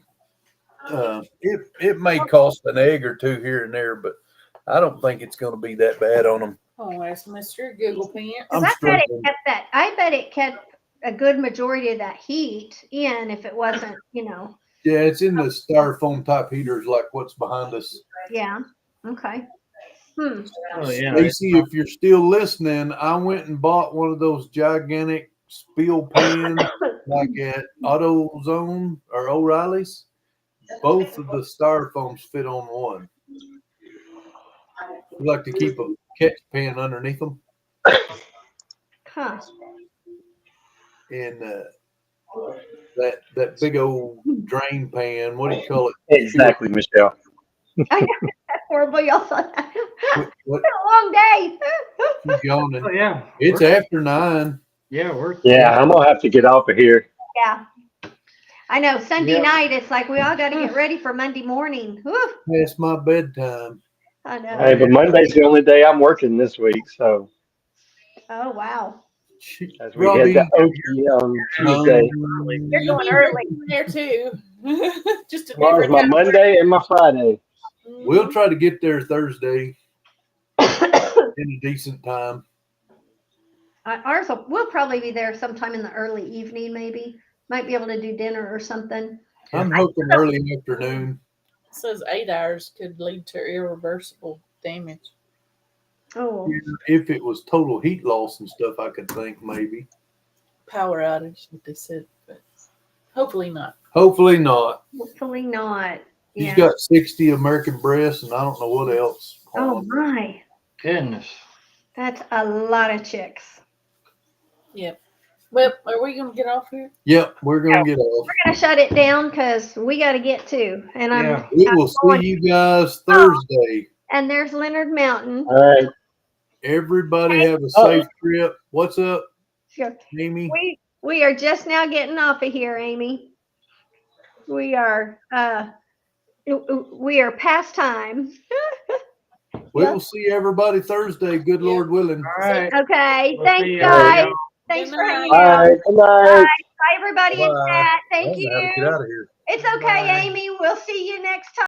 It may cost an egg or two here and there, but I don't think it's going to be that bad on them. Oh, that's Mr. Google Pants. I'm I bet it struggling. kept that. I bet it kept a good majority of that heat in if it wasn't, Yeah, it's in the styrofoam type heaters like what's behind us. Yeah. Okay. Oh, yeah. Stacy, if you're still listening, I went and bought one of those gigantic spill pans like at AutoZone or O'Reilly's. Both of the styrofoams fit on one. You like to keep a catch pan underneath them, Huh. and that big old drain pan. What do you call it? Exactly, Michelle. I know that's horrible. Y'all saw that. What? It's been a long day. Keep yawning. Oh, yeah. It's after 9. Yeah, we're. Yeah, I'm gonna have to get off of here. Yeah. I know. Sunday Yeah. night, it's like we all got to get ready for Monday morning. Whew. Past my bedtime. I know. Hey, but Monday's the only day I'm working this week, so Oh, wow. as we head to Okie on Tuesday. You're going early. There too. Just a Tomorrow's different my kind of- Monday and my Friday. We'll try to get there Thursday in a decent time. We'll probably be there sometime in the early evening, maybe. Might be able to do dinner or something. I'm hoping early afternoon. It says 8 hours could lead to irreversible damage. Oh, If it was total heat loss and stuff, I could think maybe. Power outage, what they said, but hopefully not. Hopefully not. hopefully not. He's Yeah. got 60 American breasts and I don't know what else. Oh, my. Goodness. That's a lot of chicks. Yep. Well, are we going to get off here? Yep, we're going to get off. We're going to shut it down because we got to get to. And Yeah. We will see you guys Thursday. and there's Leonard Mountain. All right. Everybody have a safe trip. What's up, Sure. Amy? We are just now getting off of here, Amy. We are past time. We will see everybody Thursday. Good Lord willing. All right. Okay. We'll see Thanks, you. guys. Good Thanks Good for night. hanging All out. right. Good night. Bye, everybody in Bye. chat. I Thank don't know how to you. get out of here. It's okay, Bye. Amy. We'll see you next time.